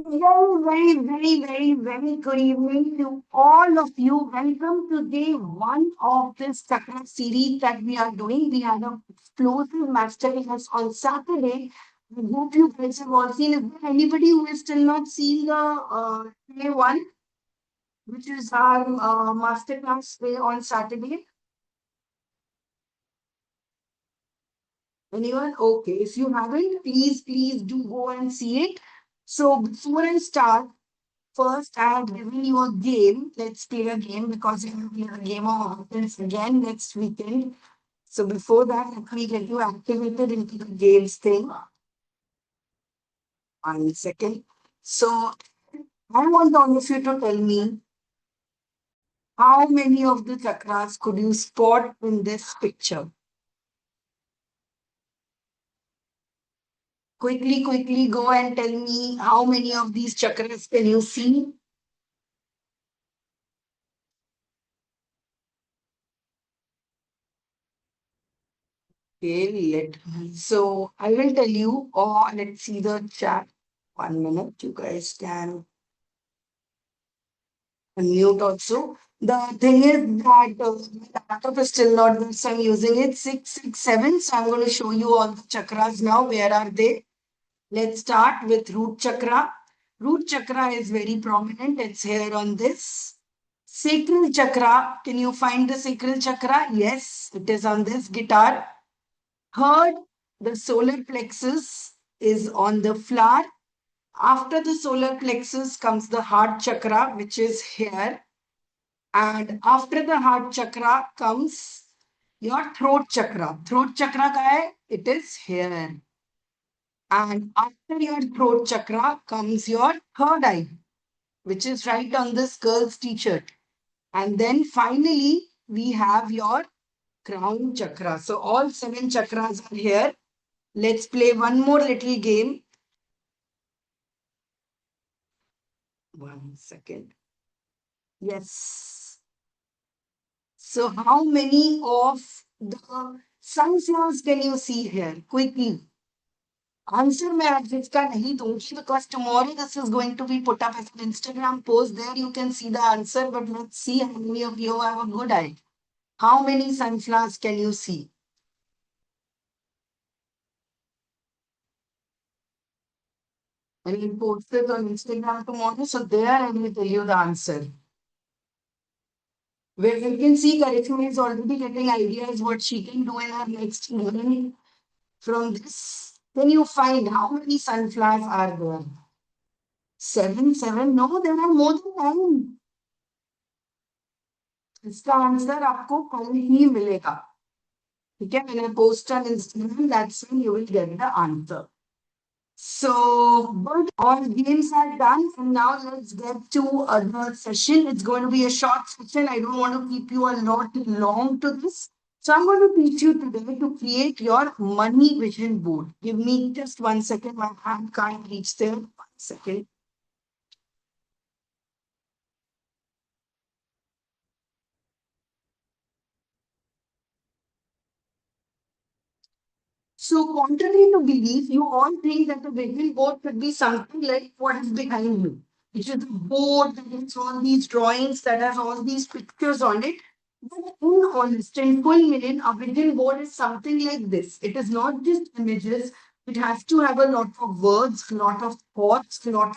Very good evening to all of you. Welcome to day one of this chakra series that we are doing. We had an explosive masterclass on Saturday. I hope you guys have all seen. Is there anybody who is still not seen the day one, which is our masterclass day on Saturday? Anyone? Okay. If you haven't, please do go and see it. So before I start, first, I have given you a game. Let's play a game because we will play a game of options again next weekend. So before that, let me get you activated into the games thing. 1 second. So I want all of you to tell me how many of the chakras could you spot in this picture? Quickly go and tell me how many of these chakras can you see? Okay, so I will tell you, or let's see the chat. 1 minute, you guys can unmute also. The thing is that the laptop is still not good, so I'm using it 667. So I'm going to show you all the chakras now. Where are they? Let's start with root chakra. Root chakra is very prominent. It's here on this. Sacral chakra. Can you find the sacral chakra? Yes, it is on this guitar. Third, the solar plexus is on the flower. After the solar plexus comes the heart chakra, which is here. And after the heart chakra comes your throat chakra. Throat chakra ka hai? It is here. And after your throat chakra comes your third eye, which is right on this girl's t-shirt. And then finally, we have your crown chakra. So all 7 chakras are here. Let's play one more little game. 1 second. Yes. So how many of the sunflowers can you see here? Quickly. Answer मैं आज इसका नहीं दूंगी because tomorrow this is going to be put up as an Instagram post. There you can see the answer, but let's see how many of you have a good eye. How many sunflowers can you see? I will post it on Instagram tomorrow, so there I will tell you the answer. Where you can see Karishma is already getting ideas what she can do in her next morning from this. Then you find how many sunflowers are there? Seven? No, there are more than 9. इसका answer आपको कल ही मिलेगा. ठीक है, when I post on Instagram, that's when you will get the answer. So, but all games are done, and now let's get to other session. It's going to be a short session. I don't want to keep you a lot long to this. So I'm going to teach you today to create your money vision board. Give me just 1 second. My hand can't reach there. 1 second. So, contrary to belief, you all think that the vision board should be something like what is behind you, which is a board that has all these drawings, that has all these pictures on it. But in honest and full meaning, a vision board is something like this. It is not just images, it has to have a lot of words, a lot of thoughts, a lot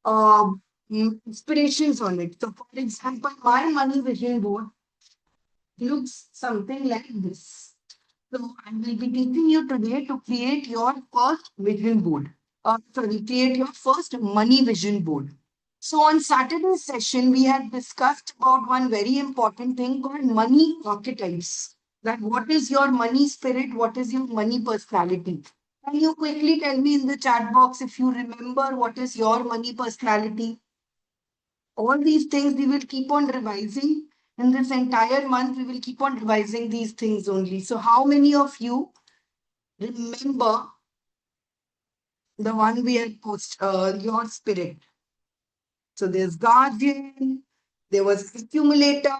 of inspirations on it. So, for example, my money vision board looks something like this. So I will be teaching you today to create your first vision board. Create your first money vision board. So on Saturday's session, we had discussed about one very important thing called money archetypes. That what is your money spirit? What is your money personality? Can you quickly tell me in the chat box if you remember what is your money personality? All these things we will keep on revising in this entire month. We will keep on revising these things only. So how many of you remember the one we had post, your spirit? So there's guardian, there was accumulator,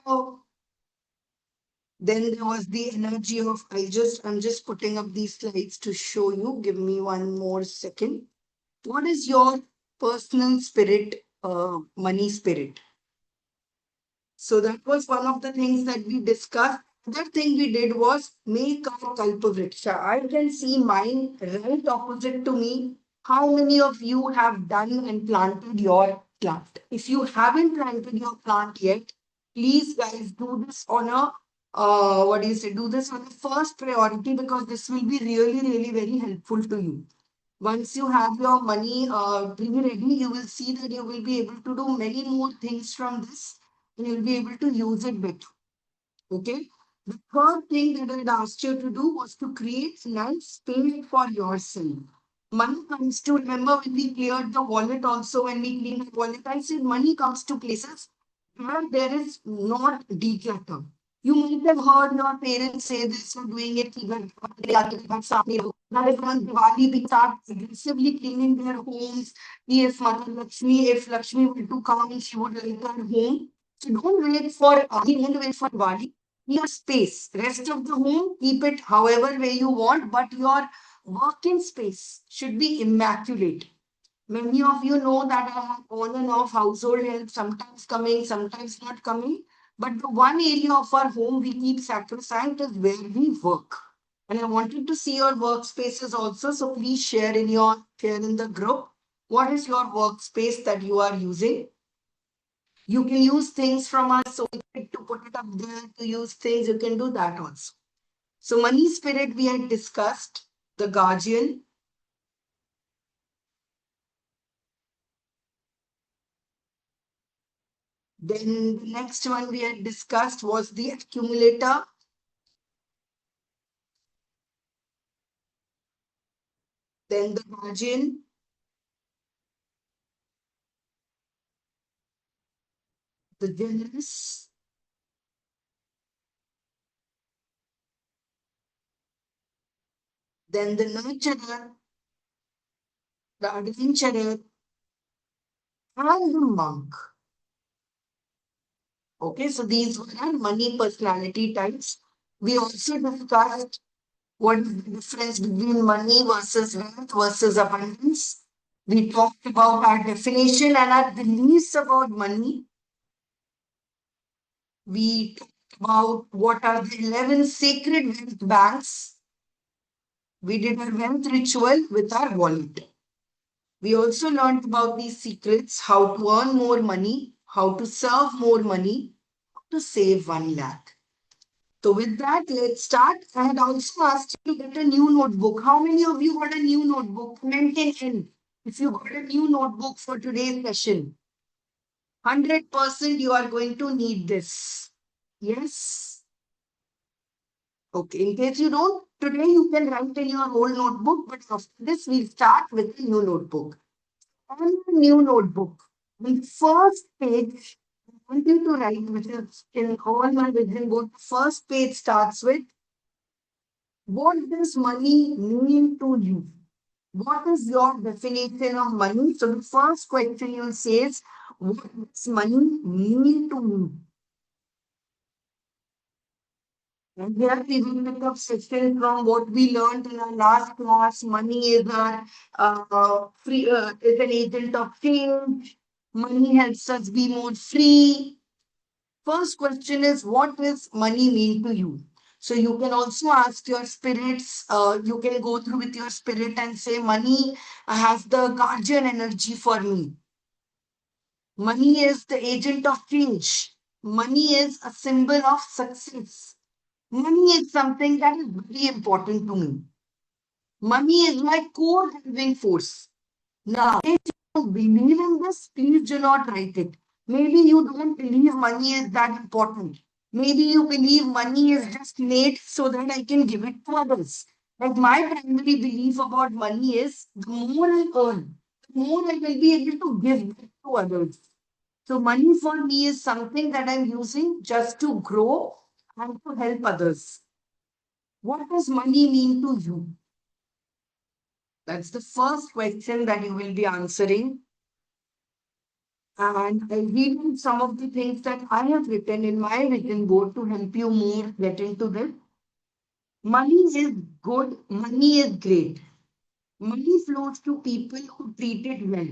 then there was the energy of I'm just putting up these slides to show you. Give me one more second. What is your personal spirit, money spirit. So that was one of the things that we discussed. Other thing we did was make our kalpavriksha. I can see mine right opposite to me. How many of you have done and planted your plant? If you haven't planted your plant yet, please guys do this on a what do you say? Do this on the first priority because this will be really, really very helpful to you. Once you have your money pre-ready, you will see that you will be able to do many more things from this and you'll be able to use it better. Okay. The third thing that I had asked you to do was to create nice space for yourself. Money comes to, remember when we cleared the wallet also, when we cleaned the wallet, I said money comes to places where there is not declutter. You might have heard your parents say this, you're doing it even that is when Diwali people start aggressively cleaning their homes. If Mother Lakshmi, if Lakshmi were to come, she would like her home. So don't wait for Diwali. Your space. Rest of the home, keep it however way you want, but your working space should be immaculate. Many of you know that I have on and off household help, sometimes coming, sometimes not coming. But the one area of our home we keep sacrosanct is where we work. And I wanted to see your workspaces also. So please share in the group. What is your workspace that you are using? You can use things from us so to put it up there, to use things, you can do that also. So money spirit we had discussed, the guardian. Then the next one we had discussed was the accumulator. Then the guardian. The generous. Then the nurturer, the adventurer, and the monk. Okay, so these were our money personality types. We also discussed what is the difference between money versus wealth versus abundance. We talked about our definition and our beliefs about money. We talked about what are the 11 sacred wealth banks. We did a wealth ritual with our wallet. We also learned about these secrets, how to earn more money, how to serve more money, how to save 1 lakh. So with that, let's start. I had also asked you to get a new notebook. How many of you got a new notebook? Comment in N. If you got a new notebook for today's session, 100% you are going to need this. Yes? Okay. In case you don't, today you can write in your old notebook, but after this, we'll start with the new notebook. On the new notebook, the first page, I want you to write, which is in all my vision board, the first page starts with what does money mean to you? What is your definition of money? So the first question you'll say is, what does money mean to you? And here we will pick up section from what we learned in our last class. Money is is an agent of change. Money helps us be more free. First question is, what does money mean to you? So you can also ask your spirits, you can go through with your spirit and say, money has the guardian energy for me. Money is the agent of change. Money is a symbol of success. Money is something that is very important to me. Money is my core driving force. Now, if you believe in this, please do not write it. Maybe you don't believe money is that important. Maybe you believe money is just made so that I can give it to others. Like my primary belief about money is the more I earn, the more I will be able to give back to others. So money for me is something that I'm using just to grow and to help others. What does money mean to you? That's the first question that you will be answering. And I'll read you some of the things that I have written in my written board to help you more get into this. Money is good, money is great. Money flows to people who treat it well.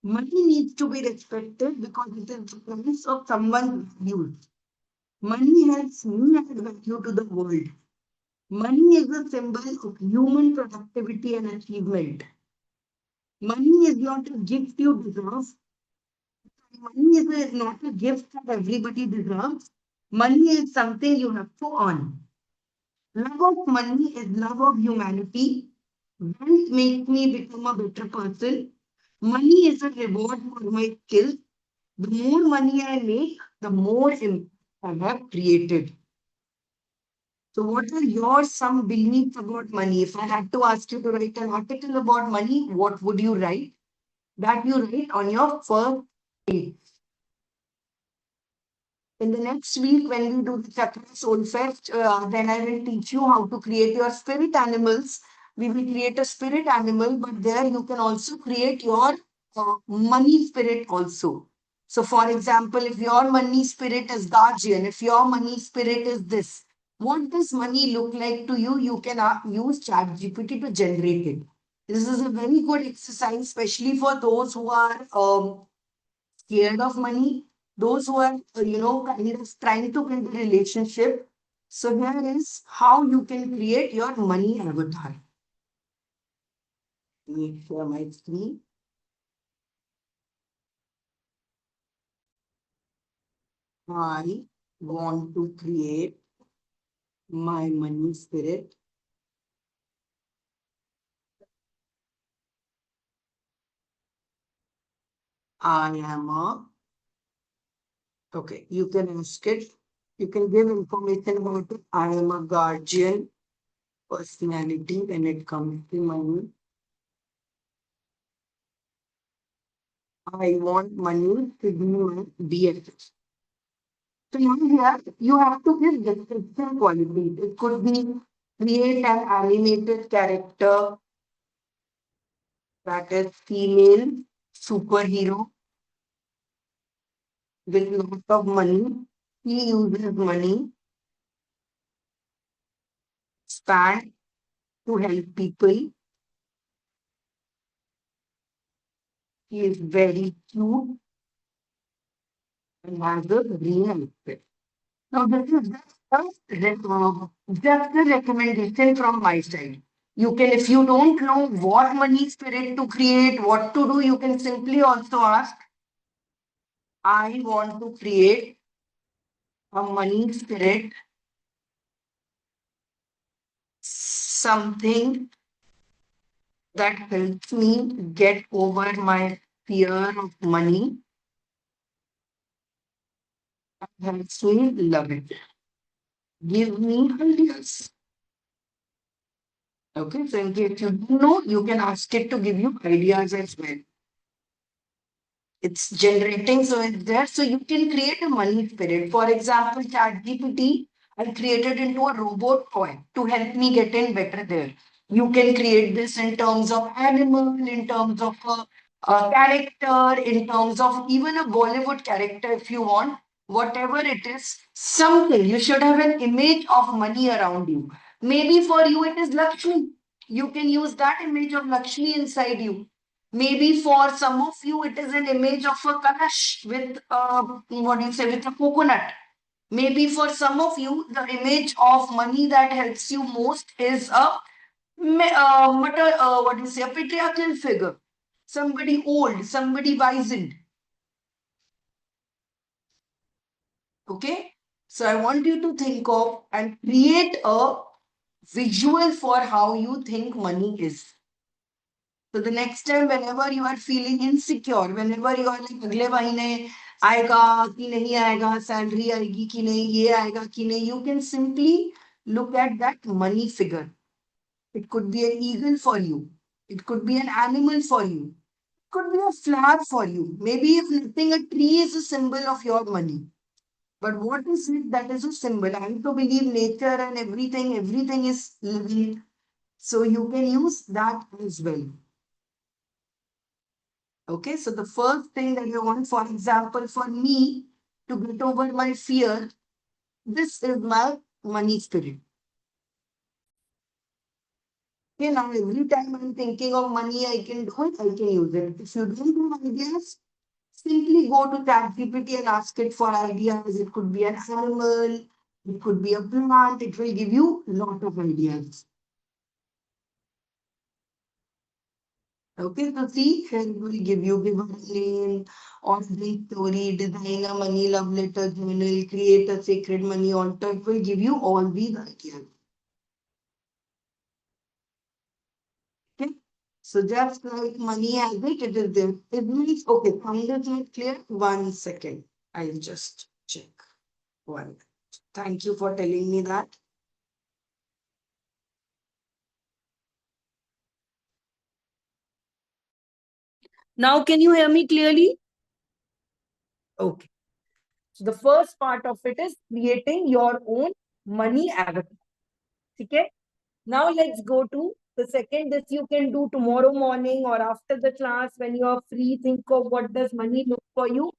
Money needs to be respected because it is the price of someone's value. Money helps me add value to the world. Money is a symbol of human productivity and achievement. Money is not a gift you deserve. Money is not a gift that everybody deserves. Money is something you have to earn. Love of money is love of humanity. Wealth makes me become a better person. Money is a reward for my skills. The more money I make, the more impact I have created. So, what are your some beliefs about money? If I had to ask you to write an article about money, what would you write? That you write on your first page. In the next week, when we do the Chakra Soul Fest, then I will teach you how to create your spirit animals. We will create a spirit animal, but there you can also create your money spirit also. So, for example, if your money spirit is guardian, if your money spirit is this, what does money look like to you? You can use ChatGPT to generate it. This is a very good exercise, especially for those who are scared of money, those who are, kind of trying to build a relationship. So here is how you can create your money avatar. Let me share my screen. I want to create my money spirit. I am a, okay, you can ask it. You can give information about it. I am a guardian personality when it comes to money. I want money to be my BFF. So you have to give description qualities. It could be create an animated character that is female superhero with lot of money. He uses money, span to help people. He is very cute and has a real outfit. Now, this is just a recommendation from my side. You can, if you don't know what money spirit to create, what to do, you can simply also ask, I want to create a money spirit, something that helps me get over my fear of money and helps me love it. Give me ideas. Okay, so in case you don't know, you can ask it to give you ideas as well. It's generating, so it's there. So you can create a money spirit. For example, ChatGPT, I created into a robot toy to help me get in better there. You can create this in terms of animal, in terms of a character, in terms of even a Bollywood character if you want. Whatever it is, something. You should have an image of money around you. Maybe for you it is Lakshmi. You can use that image of Lakshmi inside you. Maybe for some of you, it is an image of a kalash with, what do you say, with a coconut. Maybe for some of you, the image of money that helps you most is a, what do you say, a patriarchal figure. Somebody old, somebody wizened. Okay? So I want you to think of and create a visual for how you think money is. So the next time, whenever you are feeling insecure, whenever you are like, अगले महीने आएगा कि नहीं आएगा, salary आएगी कि नहीं, ये आएगा कि नहीं, you can simply look at that money figure. It could be an eagle for you. It could be an animal for you. It could be a flower for you. Maybe if nothing, a tree is a symbol of your money. But what is it that is a symbol? I to believe nature and everything is living. So you can use that as well. Okay, so the first thing that you want, for example, for me to get over my fear, this is my money spirit. Okay, now every time I'm thinking of money, I can do it, I can use it. If you don't have ideas, simply go to ChatGPT and ask it for ideas. It could be an animal, it could be a plant, it will give you a lot of ideas. Okay, so see, here it will give her a name, origin story, design a money love letter journal, create a sacred money altar. It will give you all these ideas. Okay, so just like money has it, it is there. It means, okay, sound is not clear. 1 second. I'll just check. One. Thank you for telling me that. Now, can you hear me clearly? Okay. So the first part of it is creating your own money avatar. Okay. Now let's go to the second. This you can do tomorrow morning or after the class when you are free. Think of what does money look for you.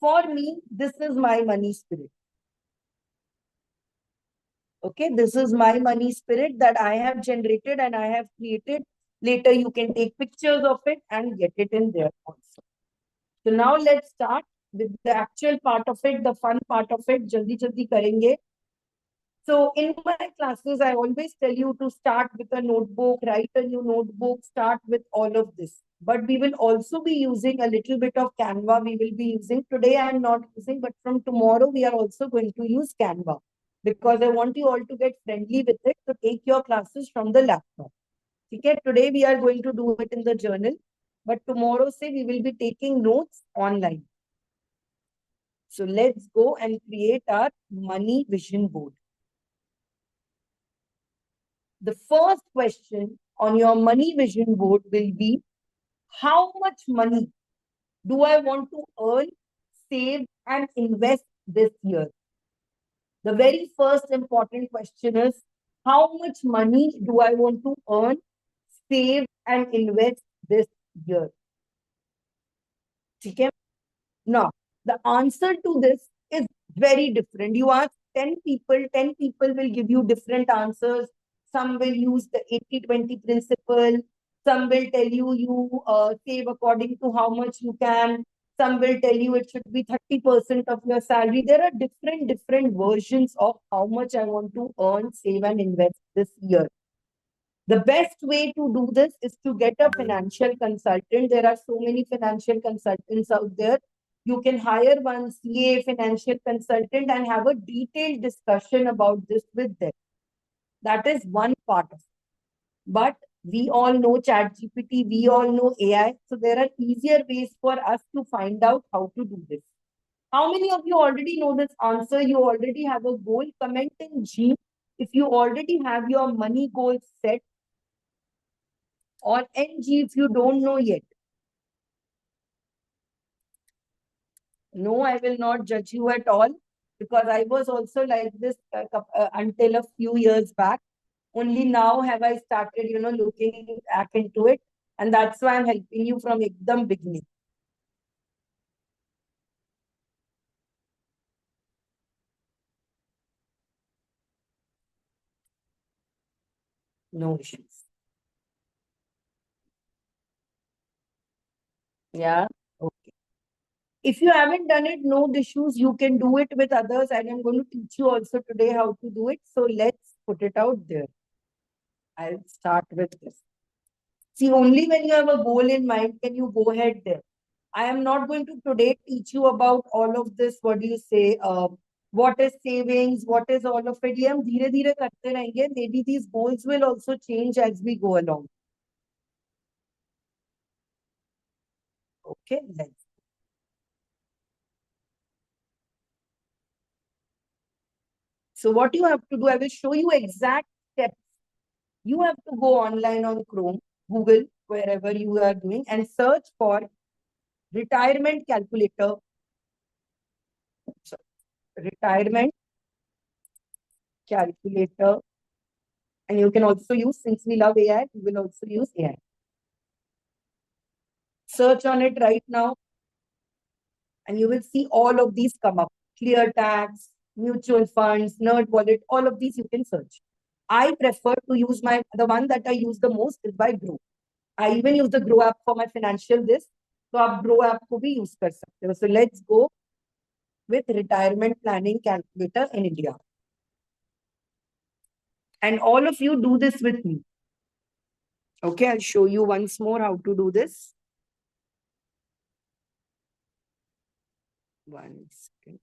For me, this is my money spirit. Okay, this is my money spirit that I have generated and I have created. Later, you can take pictures of it and get it in there also. So now let's start with the actual part of it, the fun part of it. Jaldi jaldi karenge. So in my classes, I always tell you to start with a notebook, write a new notebook, start with all of this. But we will also be using a little bit of Canva. We will be using today. I'm not using, but from tomorrow we are also going to use Canva because I want you all to get friendly with it to take your classes from the laptop. Okay, today we are going to do it in the journal, but tomorrow say we will be taking notes online. So let's go and create our money vision board. The first question on your money vision board will be, how much money do I want to earn, save, and invest this year? The very first important question is, how much money do I want to earn, save, and invest this year? Okay? Now, the answer to this is very different. You ask 10 people will give you different answers. Some will use the 80-20 principle. Some will tell you save according to how much you can. Some will tell you it should be 30% of your salary. There are different versions of how much I want to earn, save, and invest this year. The best way to do this is to get a financial consultant. There are so many financial consultants out there. You can hire one CA financial consultant and have a detailed discussion about this with them. That is one part of it. But we all know ChatGPT, we all know AI. So there are easier ways for us to find out how to do this. How many of you already know this answer? You already have a goal. Comment in G if you already have your money goals set, or NG if you don't know yet. No, I will not judge you at all because I was also like this until a few years back. Only now have I started, looking back into it. And that's why I'm helping you from the beginning. No issues. Yeah. Okay. If you haven't done it, no issues. You can do it with others. And I'm going to teach you also today how to do it. So let's put it out there. I'll start with this. See, only when you have a goal in mind can you go ahead there. I am not going to today teach you about all of this. What do you say? What is savings? What is all of it? ये हम धीरे धीरे करते रहेंगे. Maybe these goals will also change as we go along. Okay, let's. So what you have to do, I will show you exact steps. You have to go online on Chrome, Google, wherever you are doing, and search for retirement calculator. Sorry, retirement calculator. And you can also use, since we love AI, we will also use AI. Search on it right now, and you will see all of these come up. Clear tax, mutual funds, nerd wallet, all of these you can search. I prefer to use the one that I use the most is by Grow. I even use the Grow app for my financial this. So आप Grow app को भी use कर सकते हो. So let's go with retirement planning calculator in India. And all of you do this with me. Okay, I'll show you once more how to do this. One second.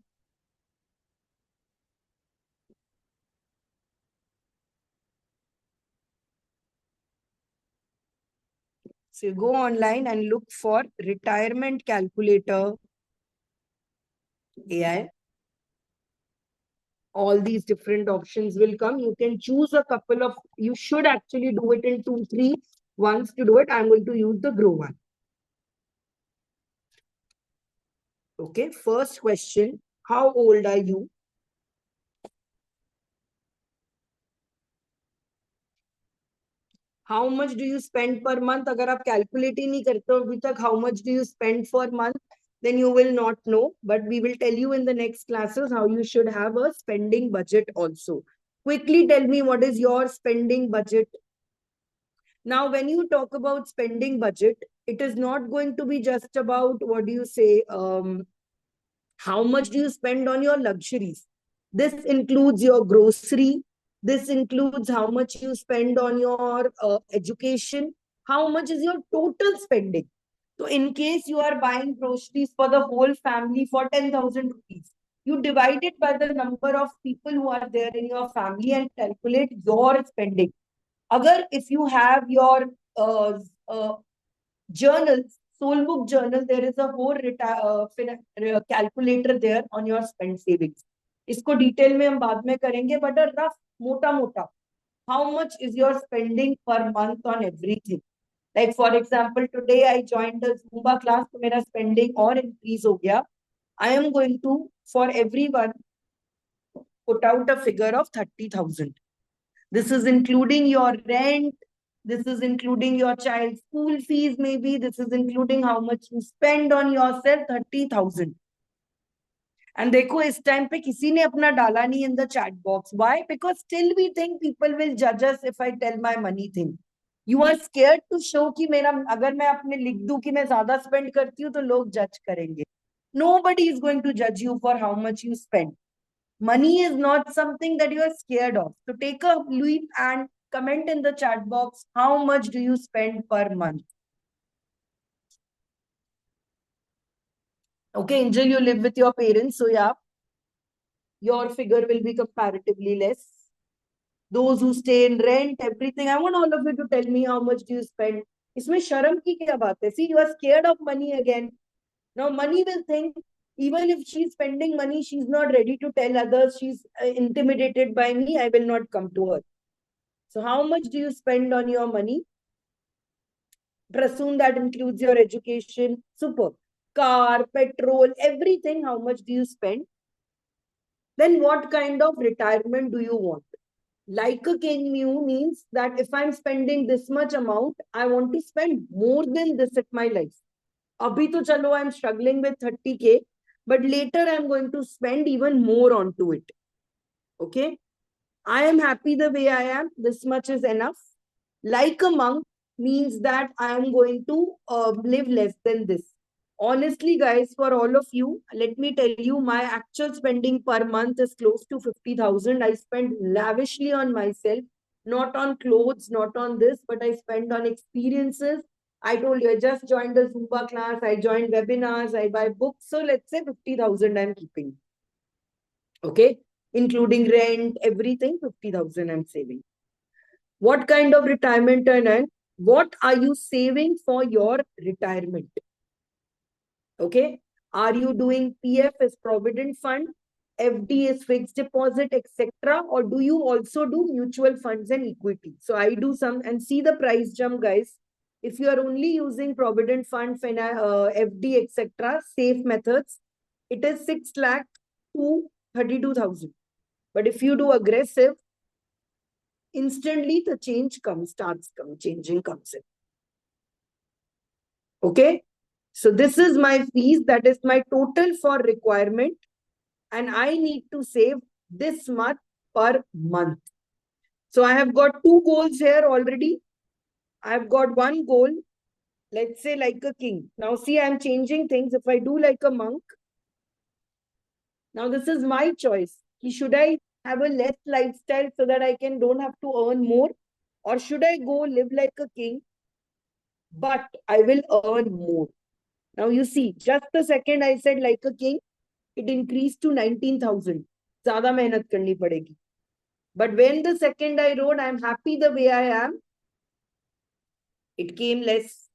So you go online and look for retirement calculator AI. All these different options will come. You can choose a couple of, you should actually do it in 2, 3 ones to do it. I'm going to use the Grow one. Okay, first question, how old are you? How much do you spend per month? अगर आप calculate ही नहीं करते हो अभी तक, how much do you spend per month? Then you will not know. But we will tell you in the next classes how you should have a spending budget also. Quickly tell me what is your spending budget. Now, when you talk about spending budget, it is not going to be just about what do you say, how much do you spend on your luxuries. This includes your grocery. This includes how much you spend on your education. How much is your total spending? So, in case you are buying groceries for the whole family for 10,000 rupees, you divide it by the number of people who are there in your family and calculate your spending. Agar if you have your journals, soul book journal, there is a whole calculator there on your spend savings. इसको detail में हम बाद में करेंगे, but a rough मोटा मोटा how much is your spending per month on everything. Like for example, today I joined the Zumba class, तो मेरा spending और increase हो गया. I am going to for everyone put out a figure of 30,000. This is including your rent. This is including your child's school fees, maybe. This is including how much you spend on yourself, 30,000. And देखो इस time पे किसी ने अपना डाला नहीं in the chat box. Why? Because still we think people will judge us if I tell my money thing. You are scared to show कि मेरा अगर मैं अपने लिख दूं कि मैं ज्यादा spend करती हूँ तो लोग judge करेंगे. Nobody is going to judge you for how much you spend. Money is not something that you are scared of. So take a leap and comment in the chat box, how much do you spend per month? Okay, Angel, you live with your parents. So yeah, your figure will be comparatively less. Those who stay in rent, everything. I want all of you to tell me how much do you spend. इसमें शर्म की क्या बात है? See, you are scared of money again. Now, money will think, even if she's spending money, she's not ready to tell others, she's intimidated by me, I will not come to her. So how much do you spend on your money? Presume that includes your education. Super. Car, petrol, everything. How much do you spend? Then what kind of retirement do you want? Like a king mew means that if I'm spending this much amount, I want to spend more than this at my life. Abhi to chalo, I'm struggling with 30K, but later I'm going to spend even more onto it. Okay. I am happy the way I am. This much is enough. Like a monk means that I am going to live less than this. Honestly, guys, for all of you, let me tell you, my actual spending per month is close to 50,000. I spend lavishly on myself, not on clothes, not on this, but I spend on experiences. I told you, I just joined the Zumba class, I joined webinars, I buy books. So let's say 50,000 I'm keeping. Okay, including rent, everything, 50,000 I'm saving. What kind of retirement and what are you saving for your retirement? Okay, are you doing PF as provident fund, FD is fixed deposit, etc., or do you also do mutual funds and equity? So I do some and see the price jump, guys. If you are only using provident fund, FD, etc., safe methods, it is 6 lakh to 32,000. But if you do aggressive, instantly the change starts changing comes in. Okay. So this is my fees. That is my total for requirement. And I need to save this much per month. So I have got two goals here already. I've got one goal, let's say like a king. Now see, I'm changing things. If I do like a monk, now this is my choice. Should I have a less lifestyle so that I can don't have to earn more? Or should I go live like a king, but I will earn more? Now you see, just the second I said like a king, it increased to 19,000. Zyada mehnat karni padegi. But when the second I wrote, I'm happy the way I am, it came less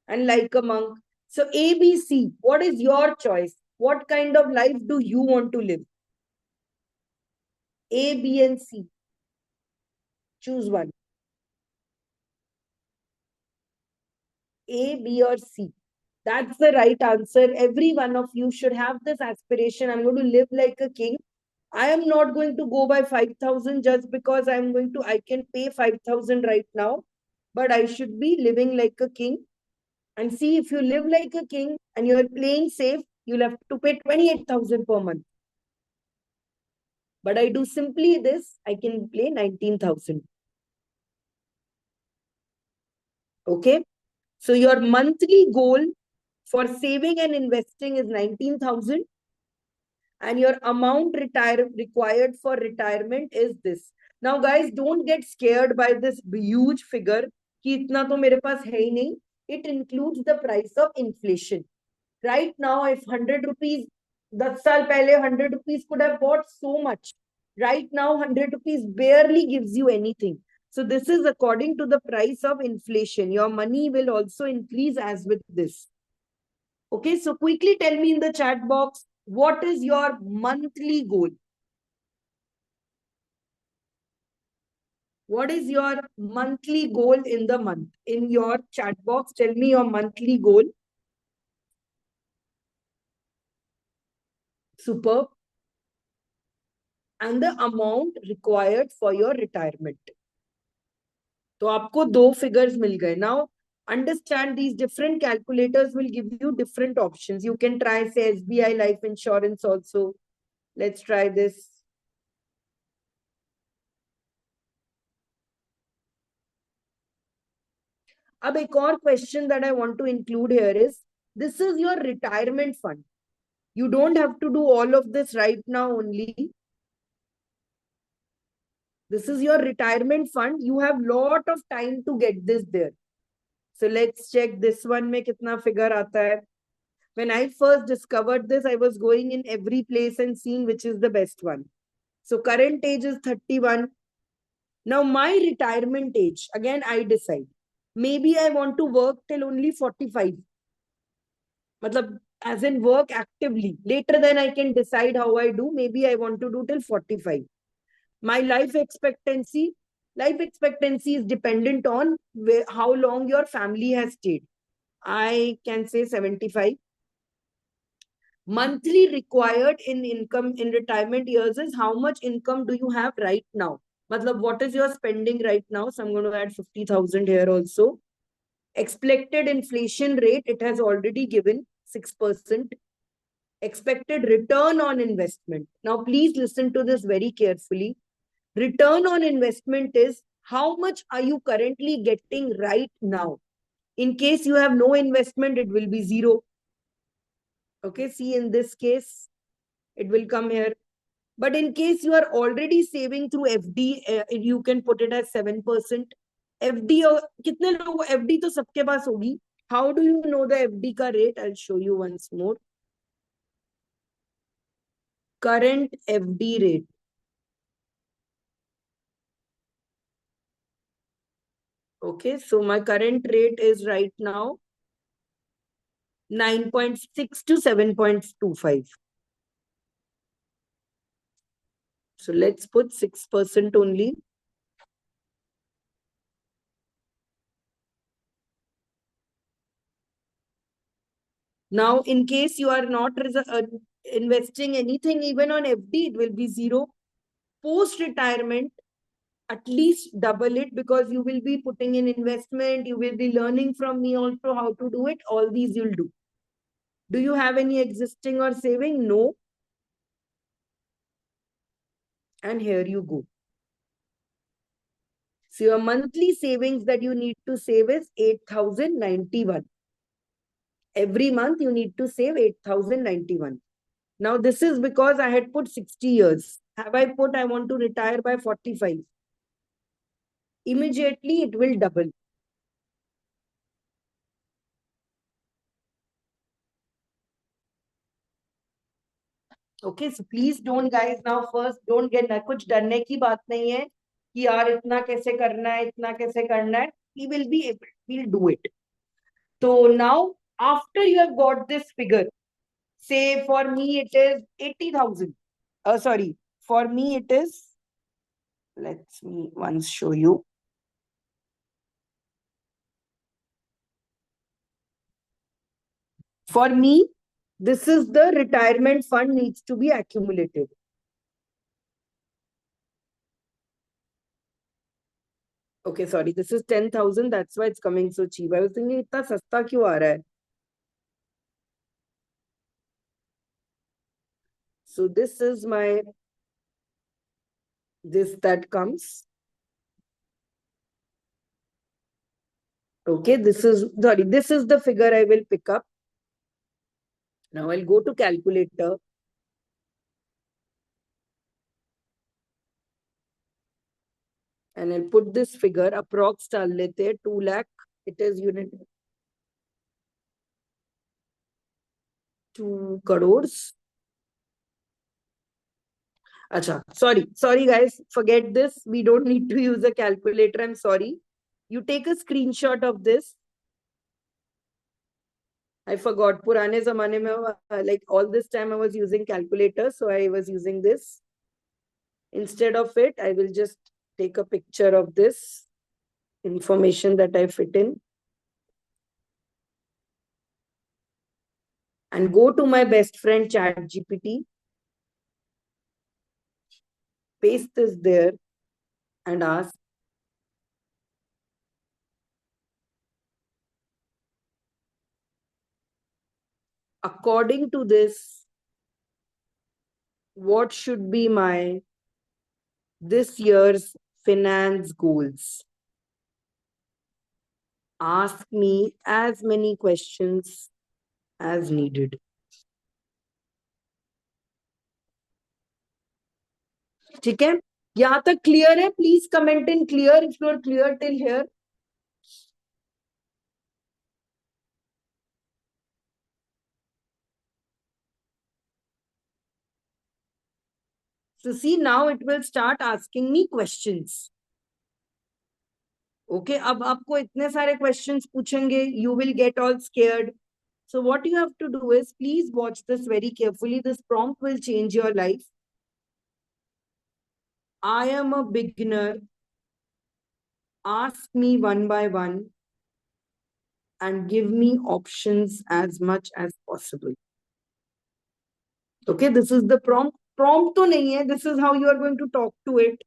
and like a monk. So A, B, C, what is your choice? What kind of life do you want to live? A, B, and C. Choose one. A, B, or C. That's the right answer. Every one of you should have this aspiration. I'm going to live like a king. I am not going to go by 5,000 just because I can pay 5,000 right now, but I should be living like a king. And see, if you live like a king and you're playing safe, you'll have to pay 28,000 per month. But I do simply this, I can pay 19,000. Okay. So your monthly goal for saving and investing is 19,000, and your amount required for retirement is this. Now, guys, don't get scared by this huge figure. कि इतना तो मेरे पास है ही नहीं. It includes the price of inflation. Right now, if 100 rupees, 10 साल पहले 100 rupees could have bought so much. Right now, 100 rupees barely gives you anything. So this is according to the price of inflation. Your money will also increase as with this. Okay, so quickly tell me in the chat box, what is your monthly goal? What is your monthly goal in the month? In your chat box, tell me your monthly goal. Superb. And the amount required for your retirement. तो आपको दो figures मिल गए. Now, understand these different calculators will give you different options. You can try, say, SBI life insurance also. Let's try this. अब एक और question that I want to include here is, this is your retirement fund. You don't have to do all of this right now only. This is your retirement fund. You have lot of time to get this there. So let's check this one में कितना figure आता है. When I first discovered this, I was going in every place and seeing which is the best one. So current age is 31. Now my retirement age, again I decide. Maybe I want to work till only 45. Matlab, as in work actively. Later then I can decide how I do. Maybe I want to do till 45. My life expectancy is dependent on how long your family has stayed. I can say 75. Monthly required in income in retirement years is how much income do you have right now? Matlab, what is your spending right now? So I'm going to add 50,000 here also. Expected inflation rate, it has already given 6%. Expected return on investment. Now, please listen to this very carefully. Return on investment is how much are you currently getting right now? In case you have no investment, it will be zero. Okay, see in this case, it will come here. But in case you are already saving through FD, you can put it as 7%. FD, कितने लोग FD तो सबके पास होगी. How do you know the FD का rate? I'll show you once more. Current FD rate. Okay, so my current rate is right now 9.6 to 7.25. So let's put 6% only. Now, in case you are not investing anything even on FD, it will be zero. Post-retirement, at least double it, because you will be putting in investment. You will be learning from me also how to do it. All these you'll do. Do you have any existing or saving? No. And here you go. So your monthly savings that you need to save is 8,091. Every month you need to save 8,091. Now this is because I had put 60 years. Have I put I want to retire by 45? Immediately it will double. Okay, so please don't guys now first don't get कुछ डरने की बात नहीं है कि यार इतना कैसे करना है इतना कैसे करना है. He will be able, we'll do it. So now after you have got this figure, say for me it is 80,000. Sorry, for me it is, let's me once show you. For me, this is the retirement fund needs to be accumulated. Okay, sorry, this is 10,000. That's why it's coming so cheap. I was thinking, इतना सस्ता क्यों आ रहा है? So this is my, this that comes. Okay, this is, sorry, this is the figure I will pick up. Now I'll go to calculator. And I'll put this figure, approx डाल लेते हैं 2 lakh. It is unit 2 crores. Acha, sorry guys, forget this. We don't need to use a calculator. I'm sorry. You take a screenshot of this. I forgot. Purane zamane mein, like all this time I was using calculator, so I was using this. Instead of it, I will just take a picture of this information that I fit in. And go to my best friend ChatGPT. Paste this there and ask, according to this, what should be my this year's finance goals? Ask me as many questions as needed. ठीक है? यहाँ तक clear है? Please comment in clear if you are clear till here. So see, now it will start asking me questions. Okay, अब आपको इतने सारे questions पूछेंगे, you will get all scared. So what you have to do is, please watch this very carefully. This prompt will change your life. I am a beginner. Ask me one by one and give me options as much as possible. Okay, this is the prompt. Prompt to nahi hai. This is how you are going to talk to it.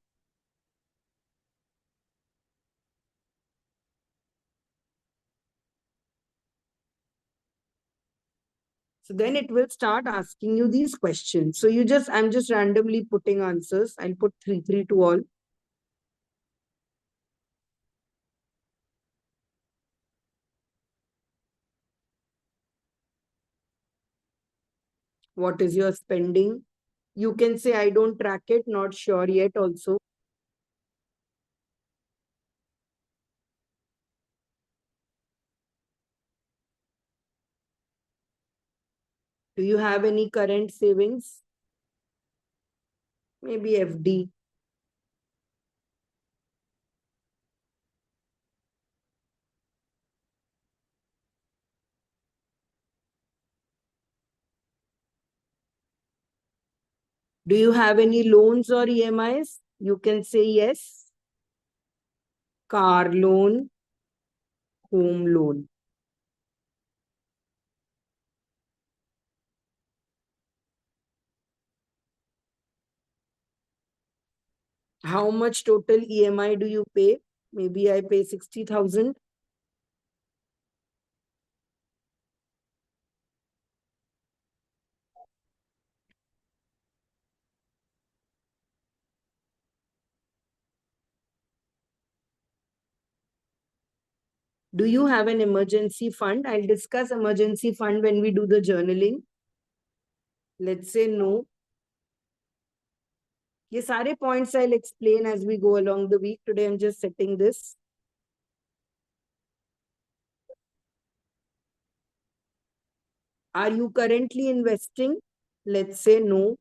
So then it will start asking you these questions. So I'm just randomly putting answers. I'll put 3 to all. What is your spending? You can say, I don't track it, not sure yet also. Do you have any current savings? Maybe FD. Do you have any loans or EMIs? You can say yes. Car loan, home loan. How much total EMI do you pay? Maybe I pay 60,000. Do you have an emergency fund? I'll discuss emergency fund when we do the journaling. Let's say no. ये सारे points I'll explain as we go along the week. Today I'm just setting this. Are you currently investing? Let's say no.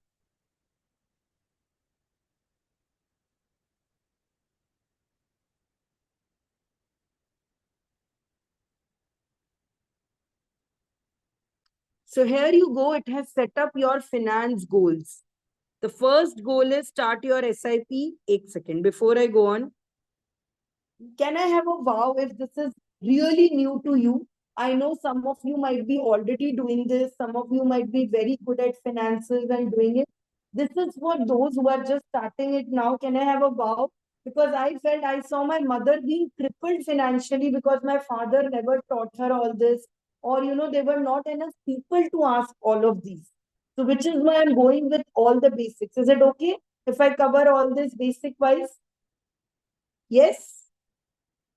So here you go. It has set up your finance goals. The first goal is start your SIP. One second. Before I go on, can I have a wow if this is really new to you? I know some of you might be already doing this. Some of you might be very good at finances and doing it. This is for those who are just starting it now. Can I have a wow? Because I felt I saw my mother being crippled financially because my father never taught her all this. Or, there were not enough people to ask all of these. So, which is why I'm going with all the basics. Is it okay if I cover all this basic wise? Yes?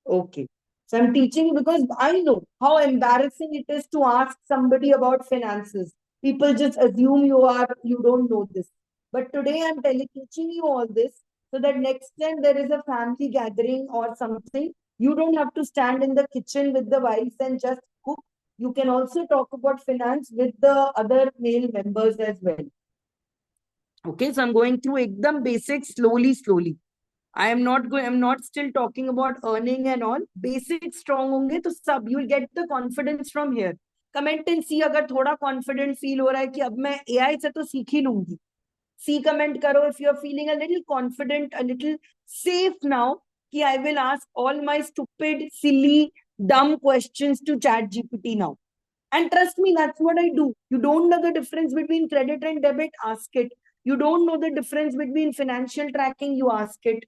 Okay. So I'm teaching because I know how embarrassing it is to ask somebody about finances. People just assume you don't know this. But today I'm teaching you all this so that next time there is a family gathering or something, you don't have to stand in the kitchen with the wives and just cook. You can also talk about finance with the other male members as well. Okay, so I'm going through ekdam basic slowly. I'm not still talking about earning and all. Basic strong होंगे तो सब you'll get the confidence from here. Comment and see अगर थोड़ा confident feel हो रहा है कि अब मैं AI से तो सीख ही लूंगी. See comment करो if you're feeling a little confident, a little safe now कि I will ask all my stupid, silly, dumb questions to ChatGPT now. And trust me, that's what I do. You don't know the difference between credit and debit, ask it. You don't know the difference between financial tracking, you ask it.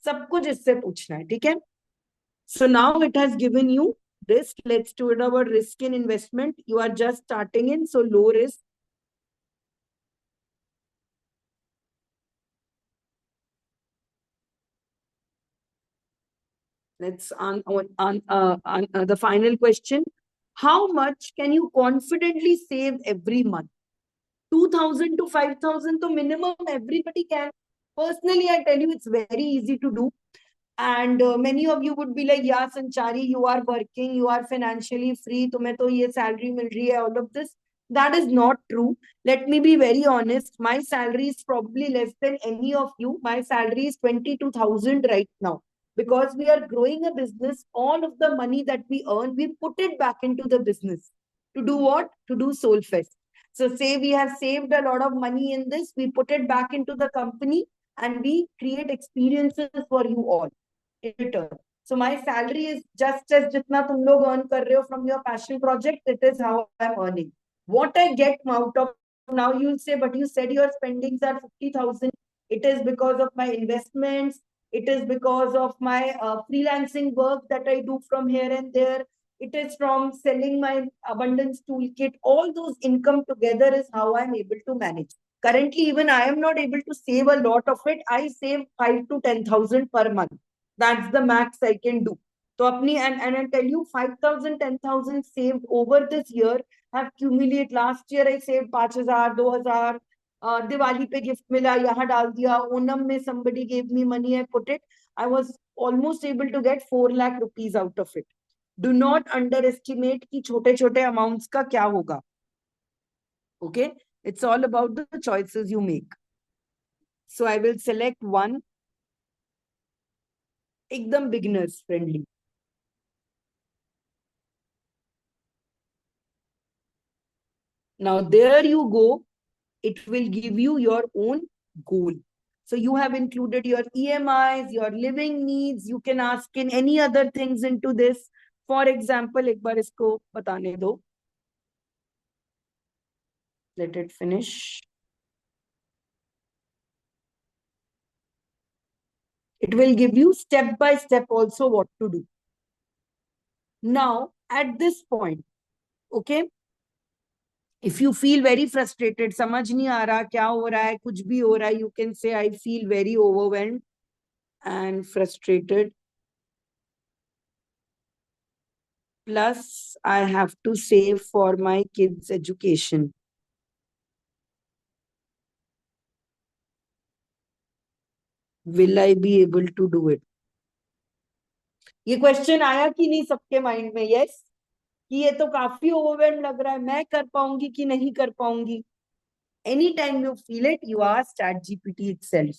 सब कुछ इससे पूछना है, ठीक है? So now it has given you risk. Let's do it about risk in investment. You are just starting in, so low risk. Let's on the final question. How much can you confidently save every month? 2,000 to 5,000 to minimum everybody can. Personally, I tell you, it's very easy to do. And many of you would be like, yeah, Sanchari, you are working, you are financially free, तुम्हें तो ये salary मिल रही है, all of this. That is not true. Let me be very honest. My salary is probably less than any of you. My salary is 22,000 right now. Because we are growing a business, all of the money that we earn, we put it back into the business. To do what? To do Soulfest. So say we have saved a lot of money in this, we put it back into the company and we create experiences for you all in return. So my salary is just as jitna tum log earn kar rahe ho from your passion project, it is how I'm earning. What I get out of now, you'll say, but you said your spendings are 50,000. It is because of my investments. It is because of my freelancing work that I do from here and there. It is from selling my abundance toolkit. All those income together is how I'm able to manage. Currently, even I am not able to save a lot of it. I save 5 to 10,000 per month. That's the max I can do. So, and I tell you, 5,000, 10,000 saved over this year have accumulated. Last year, I saved 5,000, 2,000. Diwali pe gift mila, yahan dal diya. Onam mein somebody gave me money, I put it. I was almost able to get 4 lakh rupees out of it. Do not underestimate कि छोटे छोटे amounts का क्या होगा. Okay? It's all about the choices you make. So I will select one. Ekdam beginners friendly. Now there you go. It will give you your own goal. So you have included your EMIs, your living needs. You can ask in any other things into this. For example, एक बार इसको बताने दो. Let it finish. It will give you step by step also what to do. Now, at this point, okay, if you feel very frustrated, समझ नहीं आ रहा क्या हो रहा है, कुछ भी हो रहा है, you can say I feel very overwhelmed and frustrated. plus I have to save for my kids' education. Will I be able to do it? ये क्वेश्चन आया कि नहीं सबके माइंड में? यस, कि ये तो काफी ओवरवेल्म लग रहा है, मैं कर पाऊंगी कि नहीं कर पाऊंगी? Anytime you feel it, you ask ChatGPT itself.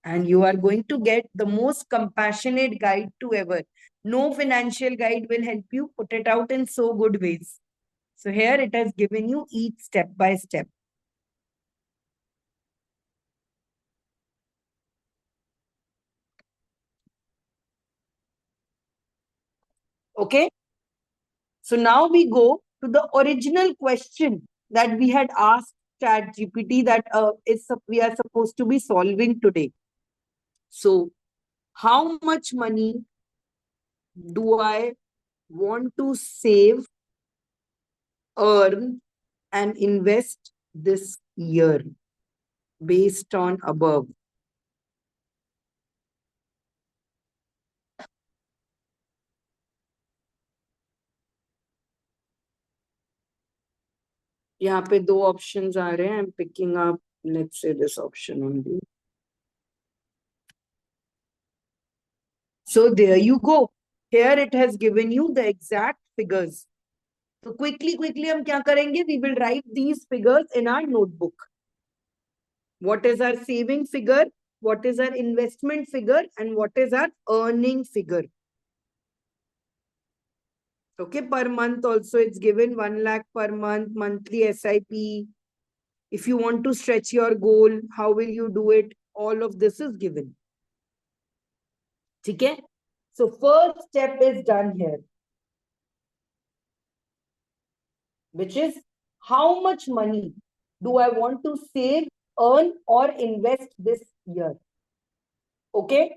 And you are going to get the most compassionate guide to ever. No financial guide will help you put it out in so good ways. So here it has given you each step by step. Okay. So now we go to the original question that we had asked ChatGPT that we are supposed to be solving today. So how much money do I want to save, earn, and invest this year based on above? यहाँ पे दो options आ रहे हैं. I'm picking up, let's say, this option only. So there you go. Here it has given you the exact figures. So quickly हम क्या करेंगे? We will write these figures in our notebook. What is our saving figure? What is our investment figure? And what is our earning figure? Okay, per month also it's given 1 lakh per month, monthly SIP. If you want to stretch your goal, how will you do it? All of this is given. Okay? So first step is done here, which is how much money do I want to save, earn or invest this year? Okay?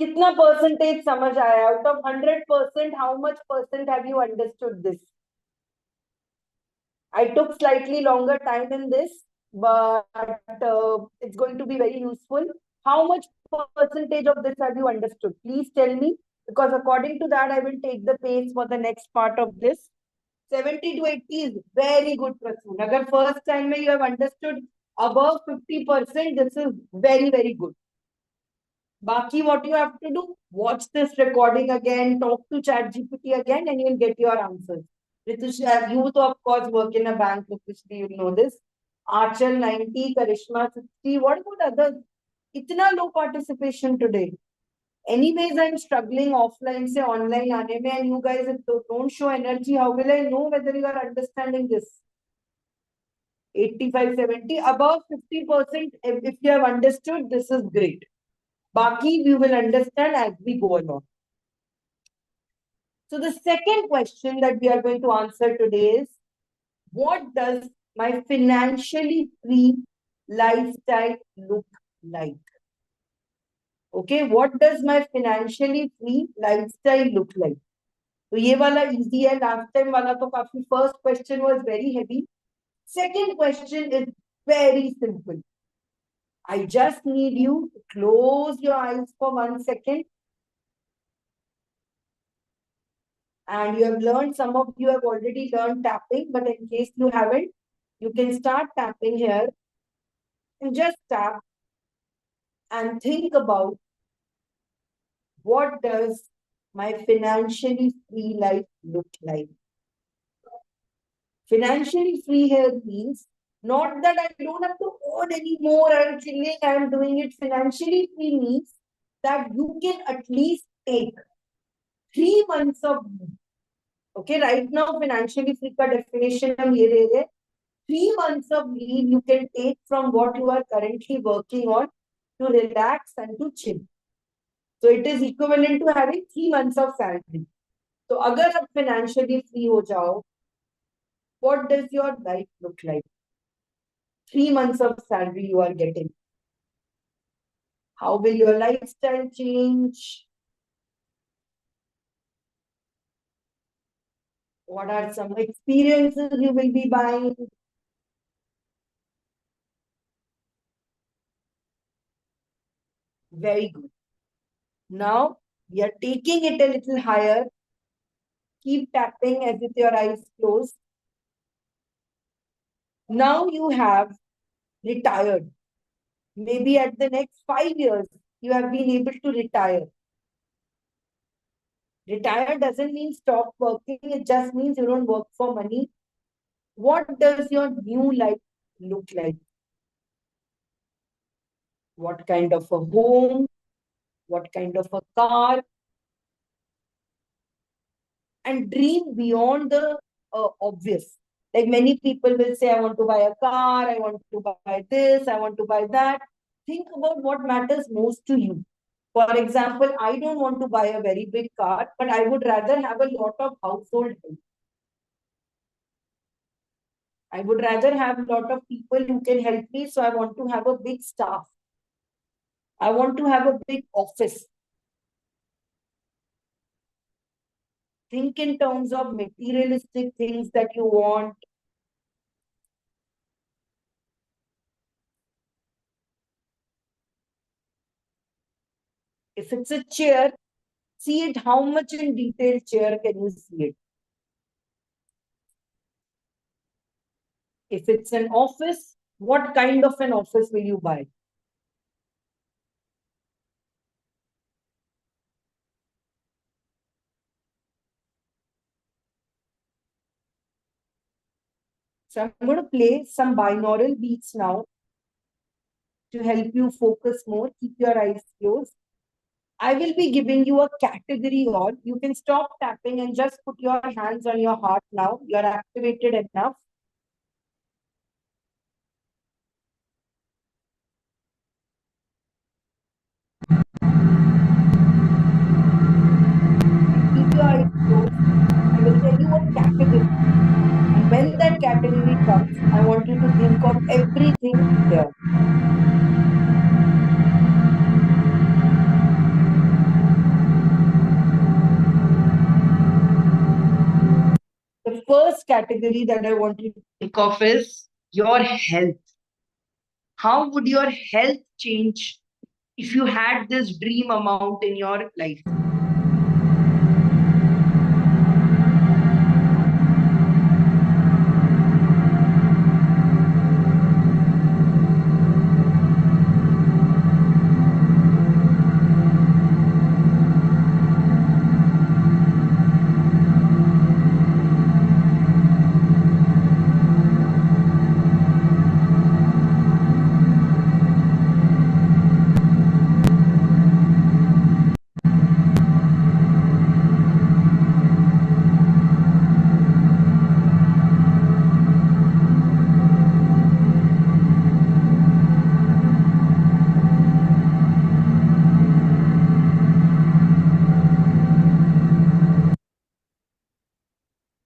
कितना percentage समझ आया? Out of 100%, how much percent have you understood this? I took slightly longer time in this, but it's going to be very useful. How much percentage of this have you understood? Please tell me, because according to that, I will take the pace for the next part of this. 70 to 80 is very good, Prasoon. Agar first time you have understood above 50%, this is very, very good. Baki, what you have to do? Watch this recording again, talk to ChatGPT again, and you'll get your answers. Ritush, you to of course work in a bank, Ritushri, you know this. Archel 90, Karishma 60. What about others? Itna low participation today. Anyways, I'm struggling offline, say online, aane mein, and you guys don't show energy. How will I know whether you are understanding this? 85, 70, above 50%. If you have understood, this is great. Baki, we will understand as we go along. So the second question that we are going to answer today is, what does my financially free lifestyle look like? Okay, what does my financially free lifestyle look like? So ये वाला easy है. Last time वाला तो काफी, first question was very heavy. Second question is very simple. I just need you to close your eyes for 1 second. And you have learned, some of you have already learned tapping, but in case you haven't, you can start tapping here and just tap and think about, what does my financially free life look like? Financially free here means not that I don't have to earn anymore, I'm chilling, I'm doing it. Financially free means that you can at least take 3 months of leave. Okay, right now financially free का definition हम ये दे रहे हैं. 3 months of leave you can take from what you are currently working on to relax and to chill. So it is equivalent to having 3 months of salary. So अगर आप financially free हो जाओ, what does your life look like? 3 months of salary you are getting. How will your lifestyle change? What are some experiences you will be buying? Very good. Now we are taking it a little higher. Keep tapping as with your eyes closed. Now you have retired. Maybe at the next 5 years, you have been able to retire. Retire doesn't mean stop working, it just means you don't work for money. What does your new life look like? What kind of a home? What kind of a car? And dream beyond the obvious. Like many people will say, I want to buy a car, I want to buy this, I want to buy that. Think about what matters most to you. For example, I don't want to buy a very big car, but I would rather have a lot of household help. I would rather have a lot of people who can help me. So I want to have a big staff. I want to have a big office. Think in terms of materialistic things that you want. If it's a chair, see it how much in detail chair can you see it. If it's an office, what kind of an office will you buy? So I'm going to play some binaural beats now to help you focus more. Keep your eyes closed. I will be giving you a category or you can stop tapping and just put your hands on your heart now. You're activated enough. Keep your eyes closed. I will tell you a category. And when that category comes, I want you to think of everything there. The first category that I want you to think of is your health. How would your health change if you had this dream amount in your life?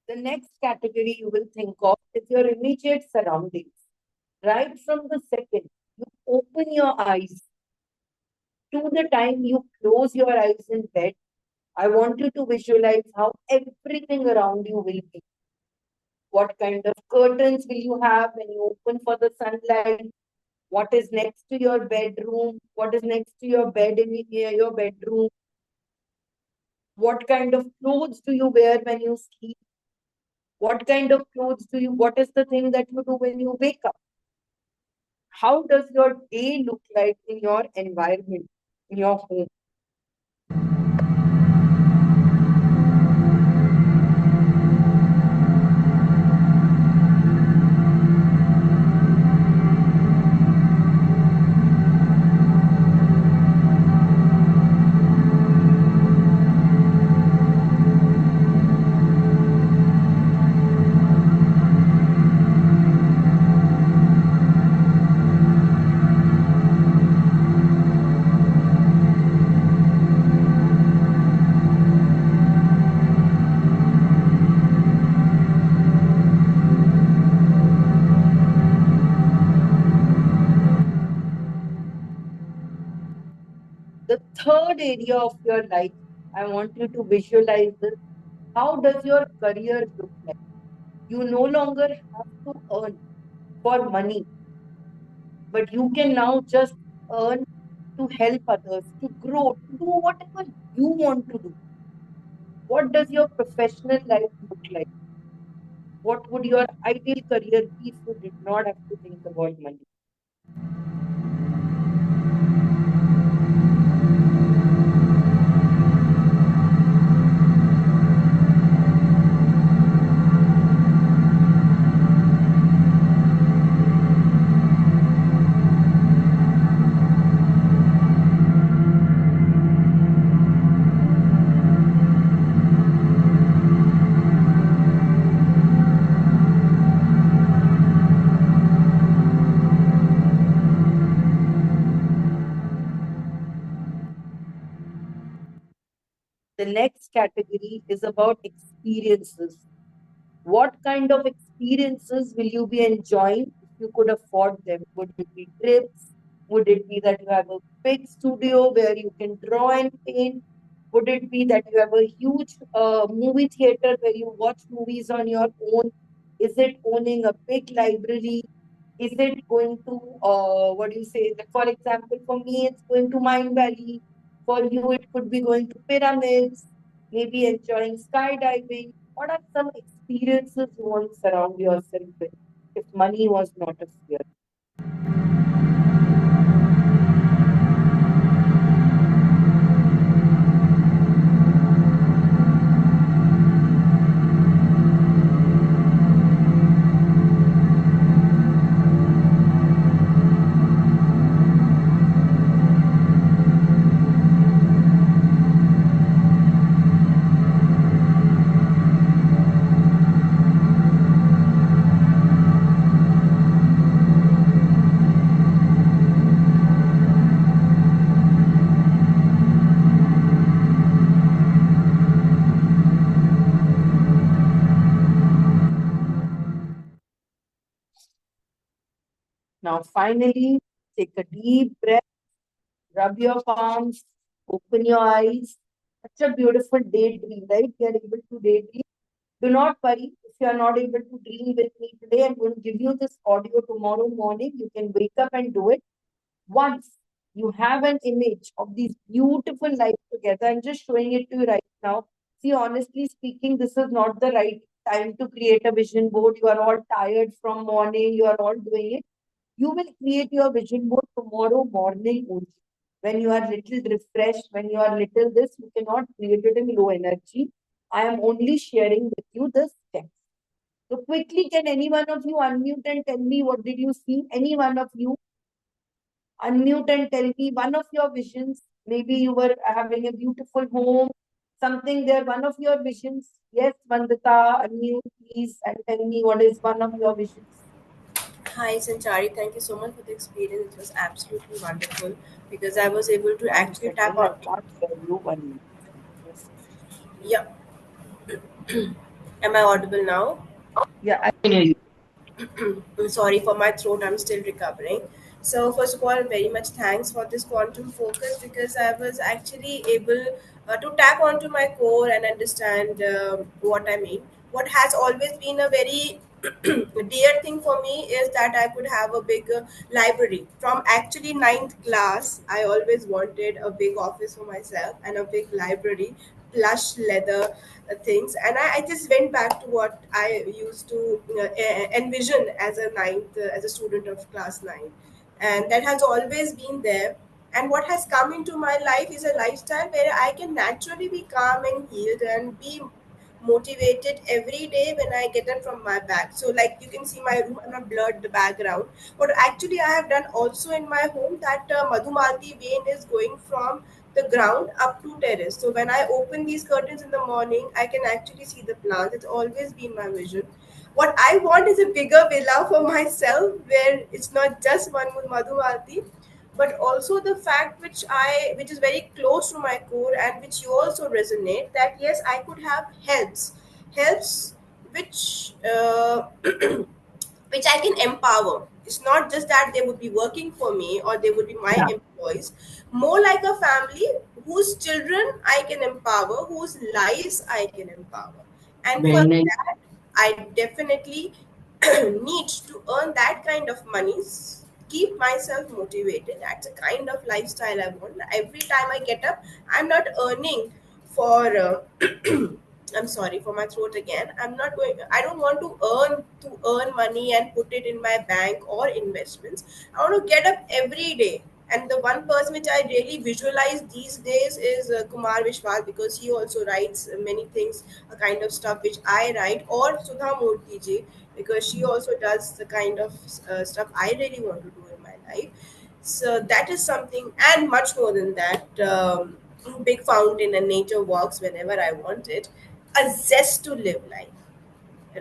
The next category you will think of is your immediate surroundings. Right from the second you open your eyes to the time you close your eyes in bed, I want you to visualize how everything around you will be. What kind of curtains will you have when you open for the sunlight? What is next to your bedroom? What is next to your bed in your bedroom? What kind of clothes do you wear when you sleep? What kind of clothes do you, what is the thing that you do when you wake up? How does your day look like in your environment, in your home? The third area of your life, I want you to visualize this. How does your career look like? You no longer have to earn for money, but you can now just earn to help others, to grow, to do whatever you want to do. What does your professional life look like? What would your ideal career be if you did not have to think about money? The next category is about experiences. What kind of experiences will you be enjoying if you could afford them? Would it be trips? Would it be that you have a big studio where you can draw and paint? Would it be that you have a huge movie theater where you watch movies on your own? Is it owning a big library? Is it going to, what do you say? For example, for me, it's going to Mind Valley. For you, it could be going to pyramids, maybe enjoying skydiving. What are some experiences you want to surround yourself with if money was not a fear? Now, finally, take a deep breath, rub your palms, open your eyes. Such a beautiful daydream, right? We are able to daydream. Do not worry if you are not able to dream with me today. I'm going to give you this audio tomorrow morning. You can wake up and do it. Once you have an image of these beautiful lives together, I'm just showing it to you right now. See, honestly speaking, this is not the right time to create a vision board. You are all tired from morning, you are all doing it. You will create your vision board tomorrow morning only. When you are little refreshed, when you are little this, you cannot create it in low energy. I am only sharing with you the steps. So quickly, can any one of you unmute and tell me what did you see? Any one of you unmute and tell me one of your visions. Maybe you were having a beautiful home, something there, one of your visions. Yes, Vandita, unmute please and tell me what is one of your visions. Hi, Sanchari. Thank you so much for the experience. It was absolutely wonderful because I was able to One actually tap second, I on. can't hear you. 1 minute. Just, Yeah. Am I audible now? yeah, I can hear you. I'm sorry for my throat, I'm still recovering. So, first of all, very much thanks for this quantum focus because I was actually able to tap onto my core and understand what I mean. What has always been a very dear thing for me is that I could have a big library. From actually ninth class, I always wanted a big office for myself and a big library, plush leather things. And I just went back to what I used to envision as a ninth, as a student of class nine. And that has always been there. And what has come into my life is a lifestyle where I can naturally be calm and healed and be motivated every day when I get up from my bag. So, like you can see my room and a blurred background. But actually, I have done also in my home that Madhumalti vein is going from the ground up to terrace. So, when I open these curtains in the morning, I can actually see the plants. It's always been my vision. What I want is a bigger villa for myself where it's not just one with Madhumalti, but also the fact which is very close to my core and which you also resonate, that yes, I could have helps which which I can empower. It's not just that they would be working for me or they would be my Yeah, employees, more like a family whose children I can empower, whose lives I can empower. And for very nice. that, I definitely need to earn that kind of money keep myself motivated. That's a kind of lifestyle I want. Every time I get up, I'm not earning for I'm sorry for my throat again. I don't want to earn money and put it in my bank or investments. I want to get up every day. And the one person which I really visualize these days is Kumar Vishwas, because he also writes many things, a kind of stuff which I write, or Sudha Murthy ji, because she also does the kind of stuff I really want to do in my life. So that is something, and much more than that. Big fountain and nature walks whenever I want it. A zest to live life,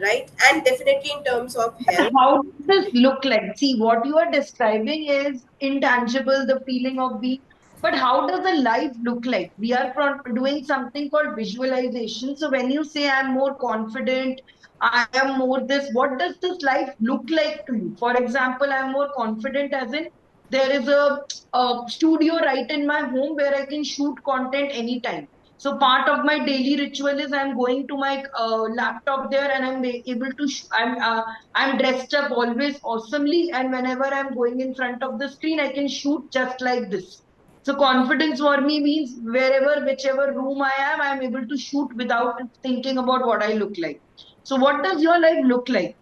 right? And definitely in terms of health. How does this look like? See, what you are describing is intangible, the feeling of being, but how does a life look like? We are doing something called visualization. So when you say I'm more confident, I am more this, what does this life look like to you? For example, I'm more confident as in there is a studio right in my home where I can shoot content anytime. So part of my daily ritual is I'm going to my laptop there and I'm able to I'm dressed up always awesomely, and whenever I'm going in front of the screen, I can shoot just like this. So confidence for me means wherever, whichever room I am, I'm able to shoot without thinking about what I look like. So what does your life look like?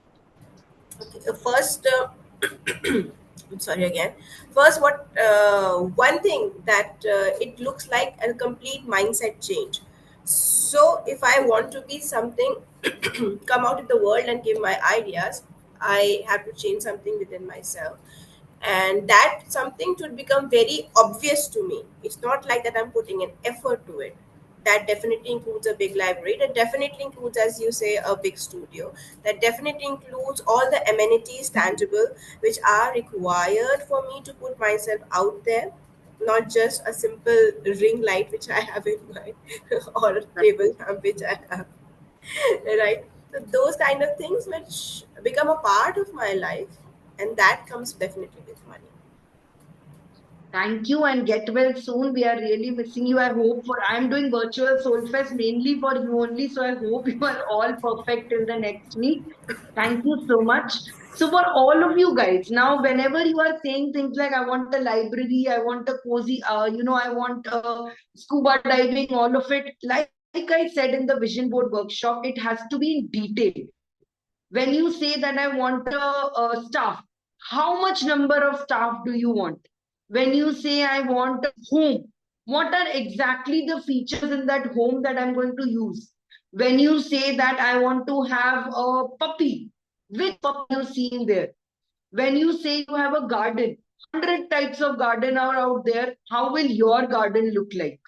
Okay, first, I'm sorry again. First, what one thing that it looks like a complete mindset change. So, if I want to be something, come out in the world and give my ideas, I have to change something within myself, and that something should become very obvious to me. It's not like that I'm putting an effort to it. That definitely includes a big library. That definitely includes, as you say, a big studio. That definitely includes all the amenities tangible which are required for me to put myself out there, not just a simple ring light which I have in my or a table lamp which I have. Right? So those kind of things which become a part of my life, and that comes definitely with money. Thank you and get well soon. We are really missing you. I hope for I'm doing virtual Soulfest mainly for you only. So I hope you are all perfect till the next week. Thank you so much. So for all of you guys, now whenever you are saying things like I want a library, I want a cozy, I want scuba diving, all of it, like I said in the vision board workshop, it has to be in detail. When you say that I want a staff, how much number of staff do you want? When you say I want a home, what are exactly the features in that home that I'm going to use? When you say that I want to have a puppy, which puppy are you seeing there? When you say you have a garden, 100 types of garden are out there, how will your garden look like?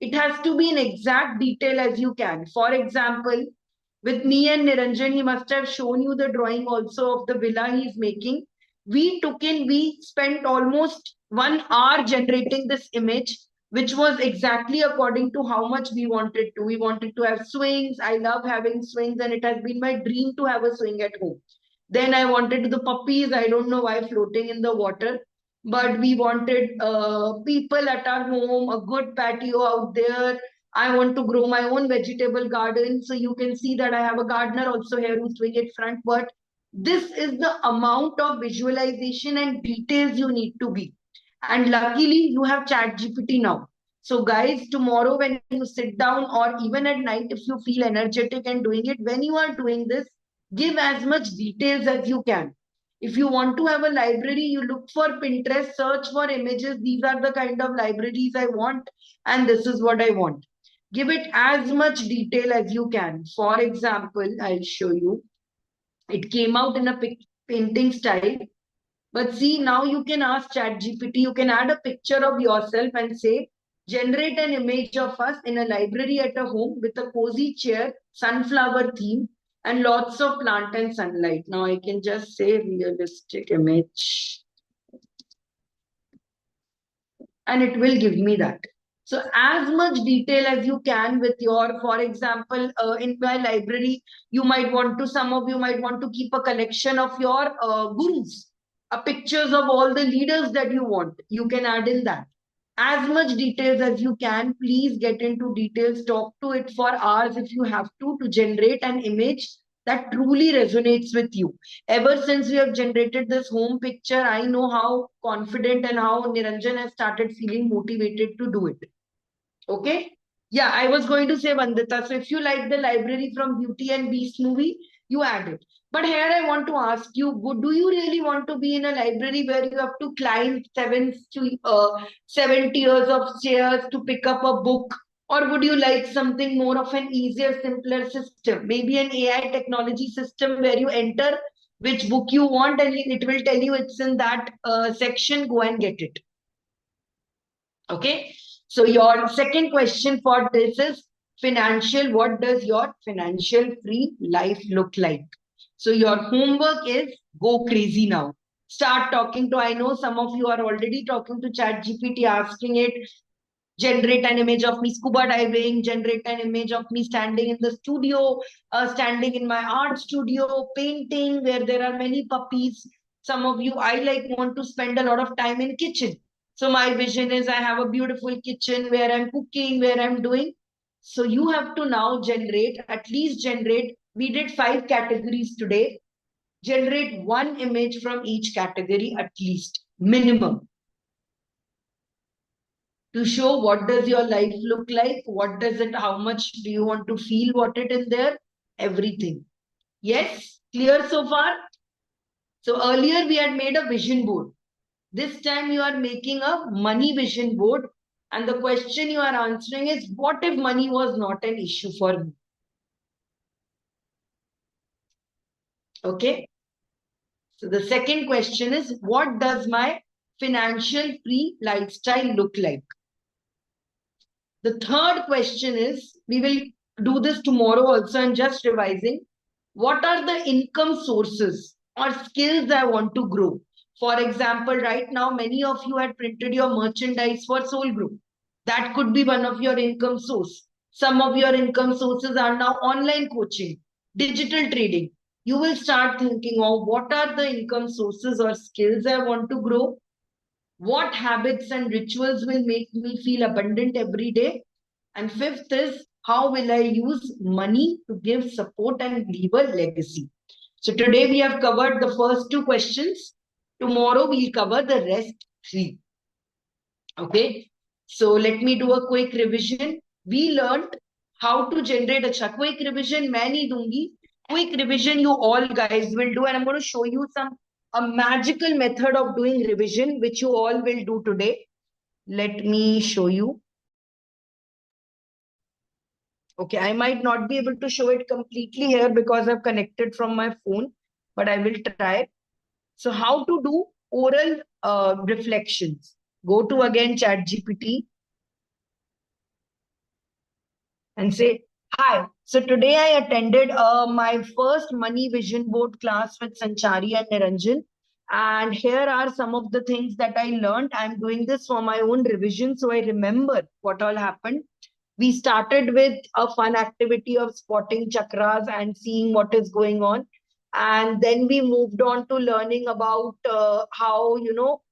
It has to be in exact detail as you can. For example, with me and Niranjan, he must have shown you the drawing also of the villa he's making. We spent almost 1 hour generating this image, which was exactly according to how much we wanted to. We wanted to have swings. I love having swings, and it has been my dream to have a swing at home. Then I wanted the puppies. I don't know why floating in the water, but we wanted people at our home, a good patio out there. I want to grow my own vegetable garden. So you can see that I have a gardener also here who's doing it front. But this is the amount of visualization and details you need to be. And luckily, you have ChatGPT now. So, guys, tomorrow when you sit down, or even at night, if you feel energetic and doing it, when you are doing this, give as much details as you can. If you want to have a library, you look for Pinterest, search for images. These are the kind of libraries I want, and this is what I want. Give it as much detail as you can. For example, I'll show you. It came out in a painting style. But see, now you can ask ChatGPT, you can add a picture of yourself and say, generate an image of us in a library at a home with a cozy chair, sunflower theme, and lots of plant and sunlight. Now I can just say realistic image and it will give me that. So as much detail as you can with your, for example, in my library, some of you might want to keep a collection of your gurus, pictures of all the leaders that you want. You can add in that. As much details as you can, please get into details, talk to it for hours if you have to generate an image that truly resonates with you. Ever since we have generated this home picture, I know how confident and how Niranjan has started feeling motivated to do it. Okay? Yeah, I was going to say Vandita. So if you like the library from Beauty and Beast movie, you add it. But here I want to ask you, do you really want to be in a library where you have to climb 70 years of stairs to pick up a book? Or would you like something more of an easier, simpler system? Maybe an AI technology system where you enter which book you want and it will tell you it's in that section, go and get it. Okay. So your second question for this is financial. What does your financial free life look like? So your homework is go crazy now. Start talking to, I know some of you are already talking to ChatGPT, asking it, generate an image of me scuba diving, generate an image of me standing in the studio, standing in my art studio, painting where there are many puppies. Some of you, I like want to spend a lot of time in kitchen. So my vision is I have a beautiful kitchen where I'm cooking, where I'm doing. So you have to now generate, at least generate, we did 5 categories today. Generate one image from each category at least, minimum, to show what does your life look like, what does it, how much do you want to feel what it is there, everything. Yes, clear so far? So earlier we had made a vision board. This time you are making a money vision board, and the question you are answering is, what if money was not an issue for me? Okay. So the second question is, what does my financial free lifestyle look like? The third question is, we will do this tomorrow also and just revising. What are the income sources or skills I want to grow? For example, right now, many of you had printed your merchandise for Soul Group. That could be one of your income source. Some of your income sources are now online coaching, digital trading. You will start thinking of what are the income sources or skills I want to grow, what habits and rituals will make me feel abundant every day? And fifth is, how will I use money to give support and leave a legacy? So today we have covered the first 2 questions. Tomorrow we'll cover the rest 3. Okay. So let me do a quick revision. We learned how to generate a quick revision. मैं नहीं दूंगी. Quick revision you all guys will do, and I'm going to show you a magical method of doing revision which you all will do today. Let me show you. Okay, I might not be able to show it completely here because I've connected from my phone, but I will try. So how to do oral reflections? Go to again ChatGPT and say, hi. So today I attended my first money vision board class with Sanchari and Niranjan. And here are some of the things that I learned. I'm doing this for my own revision, so I remember what all happened. We started with a fun activity of spotting chakras and seeing what is going on. And then we moved on to learning about how,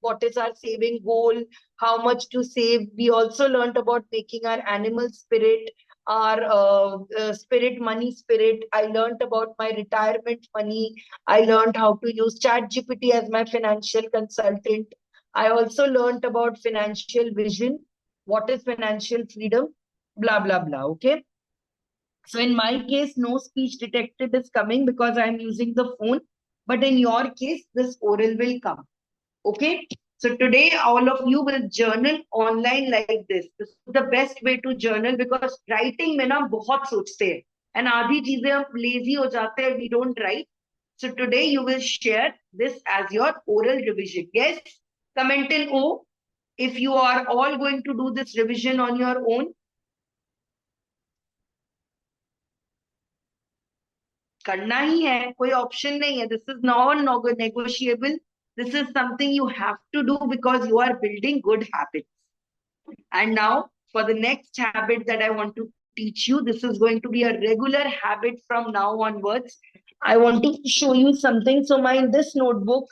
what is our saving goal, how much to save. We also learned about making our animal spirit, our spirit, money spirit. I learned about my retirement money. I learned how to use ChatGPT as my financial consultant. I also learned about financial vision. What is financial freedom? Blah, blah, blah. Okay. So in my case, no speech detective is coming because I'm using the phone. But in your case, this oral will come. Okay. So today, all of you will journal online like this. This is the best way to journal because writing में ना बहुत सोचते हैं and आधी चीजें हम lazy हो जाते हैं. We don't write. So today you will share this as your oral revision. Yes. Comment in O if you are all going to do this revision on your own. करना ही है, कोई option नहीं है. This is not negotiable. This is something you have to do because you are building good habits. And now for the next habit that I want to teach you, this is going to be a regular habit from now onwards. I want to show you something. So this notebook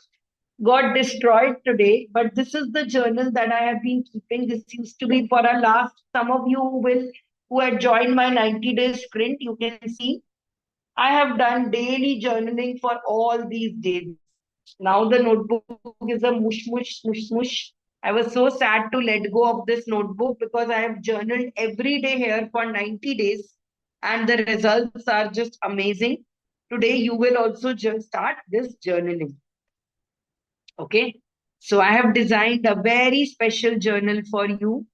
got destroyed today, but this is the journal that I have been keeping. This used to be for our last, some of you who had joined my 90 days sprint, you can see I have done daily journaling for all these days. Now the notebook is a mush, mush, mush, mush. I was so sad to let go of this notebook because I have journaled every day here for 90 days and the results are just amazing. Today you will also just start this journaling. Okay. So I have designed a very special journal for you.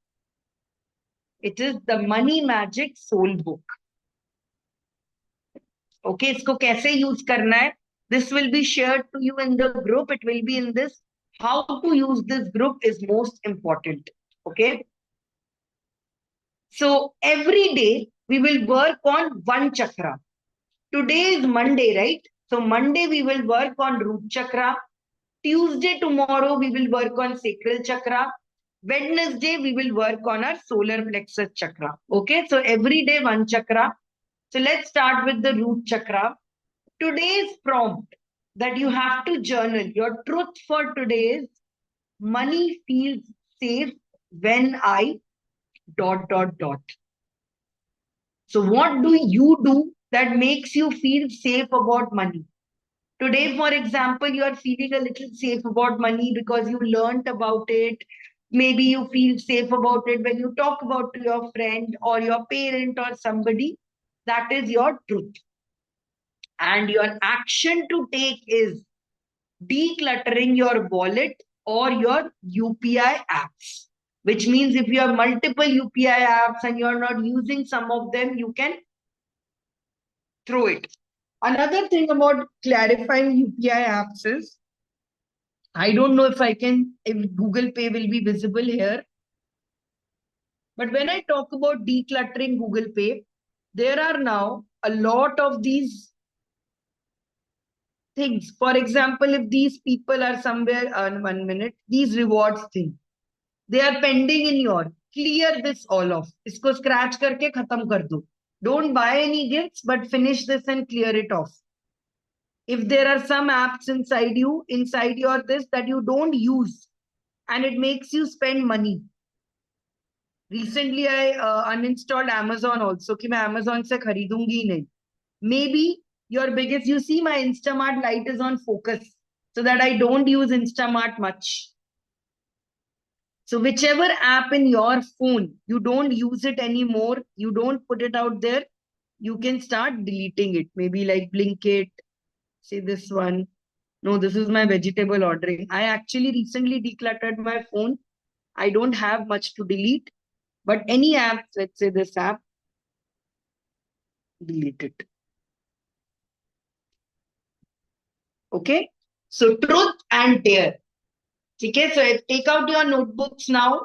It is the Money Magic Soul Book. Okay, इसको कैसे use करना है? This will be shared to you in the group. It will be in this. How to use this group is most important. Okay. So every day we will work on one chakra. Today is Monday, right? So Monday we will work on root chakra. Tuesday, tomorrow, we will work on sacral chakra. Wednesday, we will work on our solar plexus chakra. Okay, so every day one chakra. So let's start with the root chakra. Today's prompt that you have to journal, your truth for today is money feels safe when I dot dot dot. So what do you do that makes you feel safe about money? Today, for example, you are feeling a little safe about money because you learned about it. Maybe you feel safe about it when you talk about to your friend or your parent or somebody. That is your truth. And your action to take is decluttering your wallet or your UPI apps. Which means if you have multiple UPI apps and you're not using some of them, you can throw it. Another thing about clarifying UPI apps is I don't know if Google Pay will be visible here. But when I talk about decluttering Google Pay, there are now a lot of these things. For example, if these people are somewhere on 1 minute, these rewards thing, they are pending in your, clear this all off. Isko scratch karke khatam kar do. Don't buy any gifts, but finish this and clear it off. If there are some apps inside your this that you don't use, and it makes you spend money. Recently, I uninstalled Amazon also कि मैं Amazon से खरीदूंगी ही नहीं. Maybe your biggest, you see my Instamart light is on focus so that I don't use Instamart much. So whichever app in your phone, you don't use it anymore, you don't put it out there, you can start deleting it. Maybe like Blinkit, say this one. No, this is my vegetable ordering. I actually recently decluttered my phone. I don't have much to delete. But any app, let's say this app, delete it. Okay. So truth and dare. Okay. So take out your notebooks now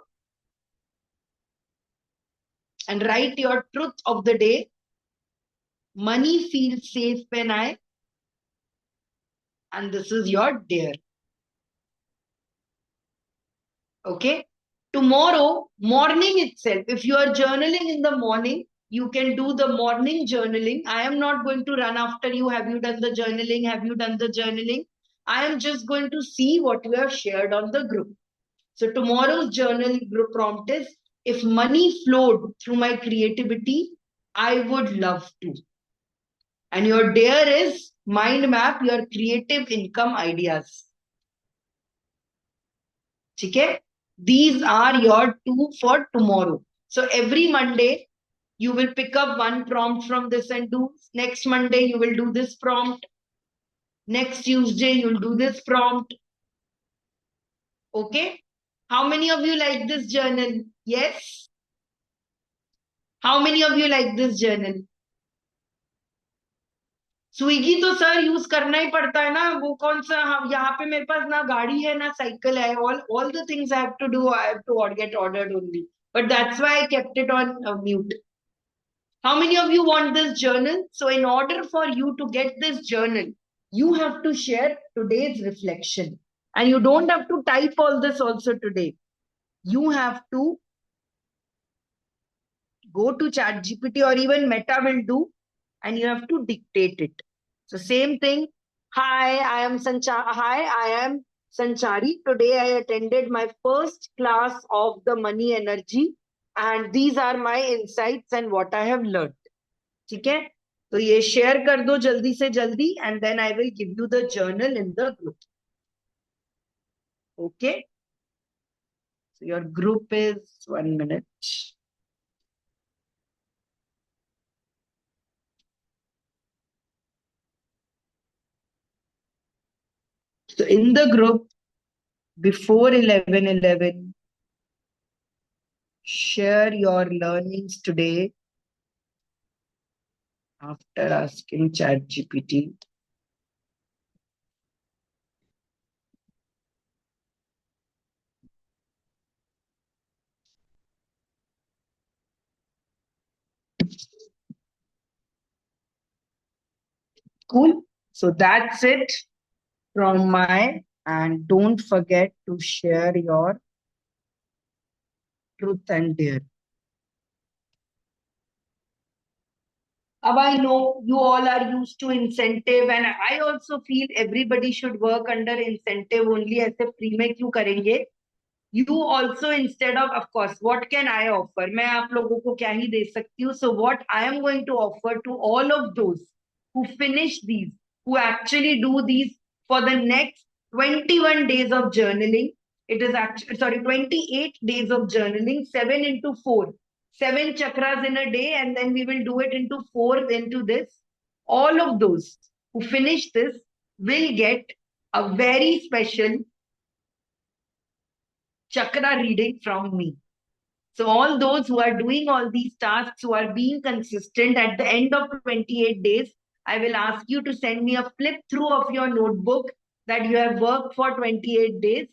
and write your truth of the day. Money feels safe when I, and this is your dare. Okay. Tomorrow morning itself, if you are journaling in the morning, you can do the morning journaling. I am not going to run after you. Have you done the journaling? Have you done the journaling? I am just going to see what you have shared on the group. So tomorrow's journal group prompt is, if money flowed through my creativity, I would love to. And your dare is mind map your creative income ideas. Okay? These are your two for tomorrow. So every Monday, you will pick up one prompt from this and do. Next Monday, you will do this prompt. Next Tuesday, you'll do this prompt. Okay? How many of you like this journal? Yes? How many of you like this journal? Swiggy तो sir use करना ही पड़ता है ना, वो कौन सा, हम यहाँ पे मेरे पास ना गाड़ी है ना साइकिल है, all the things I have to do, I have to get ordered only, but that's why I kept it on mute. How many of you want this journal? So in order for you to get this journal, you have to share today's reflection, and you don't have to type all this also today. You have to go to ChatGPT or even Meta will do, and you have to dictate it. So same thing. Hi, I am Sanchari. Today I attended my first class of the money energy, and these are my insights and what I have learned. Okay? तो ये share कर दो जल्दी से जल्दी, and then I will give you the journal in the group. Okay? So your group is 1 minute. So in the group, before 11:11, share your learnings today after asking ChatGPT. Cool. So that's it from my, and don't forget to share your truth and dare. Now I know you all are used to incentive, and I also feel everybody should work under incentive only. ऐसे free में क्यों करेंगे? You also, instead of course, what can I offer? मैं आप लोगों को क्या ही दे सकती हूँ? So what I am going to offer to all of those who finish these, who actually do these for the next 21 days of journaling. It is actually, sorry, 28 days of journaling, 7 into 4. 7 chakras in a day, and then we will do it into 4 into this. All of those who finish this will get a very special chakra reading from me. So all those who are doing all these tasks, who are being consistent, at the end of 28 days, I will ask you to send me a flip through of your notebook that you have worked for 28 days.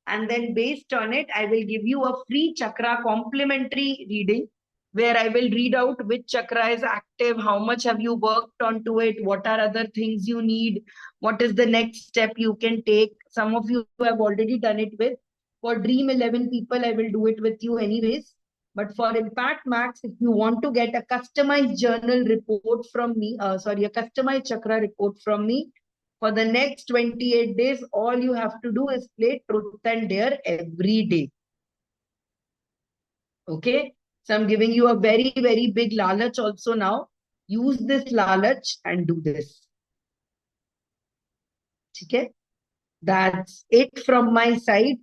And then based on it, I will give you a free chakra complementary reading where I will read out which chakra is active, how much have you worked onto it, what are other things you need, what is the next step you can take. Some of you have already done it with. For Dream 11 people, I will do it with you anyways. But for Impact Max, if you want to get a customized journal report from me, a customized chakra report from me, for the next 28 days, all you have to do is play Truth and Dare every day. Okay? So I'm giving you a very, very big lalach also now. Use this lalach and do this. Okay? That's it from my side.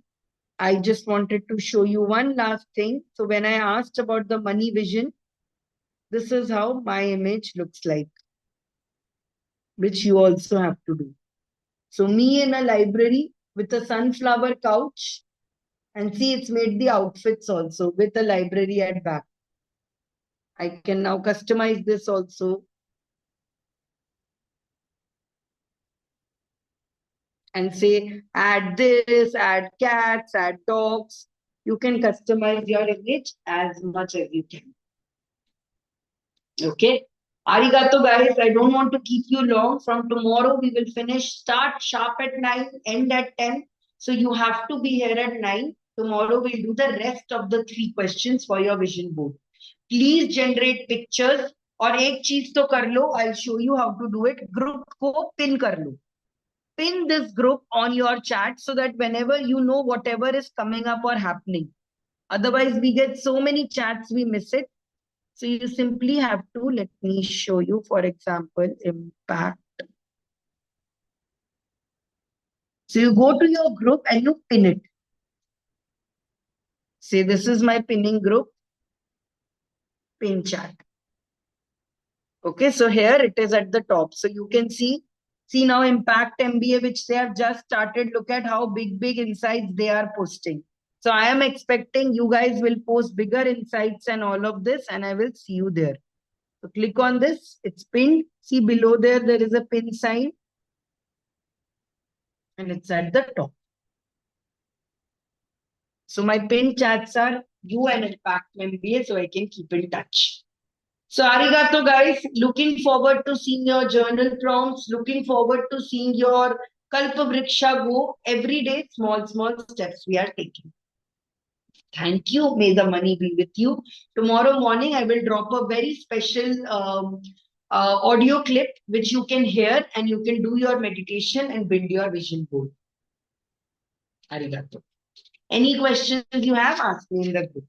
I just wanted to show you one last thing. So when I asked about the money vision, this is how my image looks like, which you also have to do. So me in a library with a sunflower couch, and see, it's made the outfits also with a library at back. I can now customize this also. And say, add this, add cats, add dogs. You can customize your image as much as you can. Okay. Arigato, guys. I don't want to keep you long. From tomorrow, we will finish, start sharp at 9, end at 10. So you have to be here at 9. Tomorrow, we'll do the rest of the 3 questions for your vision board. Please generate pictures. और एक चीज तो कर लो, I'll show you how to do it. Group को pin कर लो. Pin this group on your chat so that whenever you know whatever is coming up or happening. Otherwise, we get so many chats, we miss it. So you simply have to, let me show you, for example, impact. So you go to your group and you pin it. Say, this is my pinning group, pin chat. Okay, so here it is at the top. So you can see now Impact MBA, which they have just started. Look at how big insights they are posting. So I am expecting you guys will post bigger insights and all of this, and I will see you there. So click on this, it's pinned. See below there is a pin sign. And it's at the top. So my pin chats are you and Impact MBA, so I can keep in touch. So arigato, guys. Looking forward to seeing your journal prompts. Looking forward to seeing your Kalpavriksha go. Every day, small steps we are taking. Thank you. May the money be with you. Tomorrow morning, I will drop a very special audio clip which you can hear and you can do your meditation and build your vision board. Arigato. Any questions you have, ask me in the group.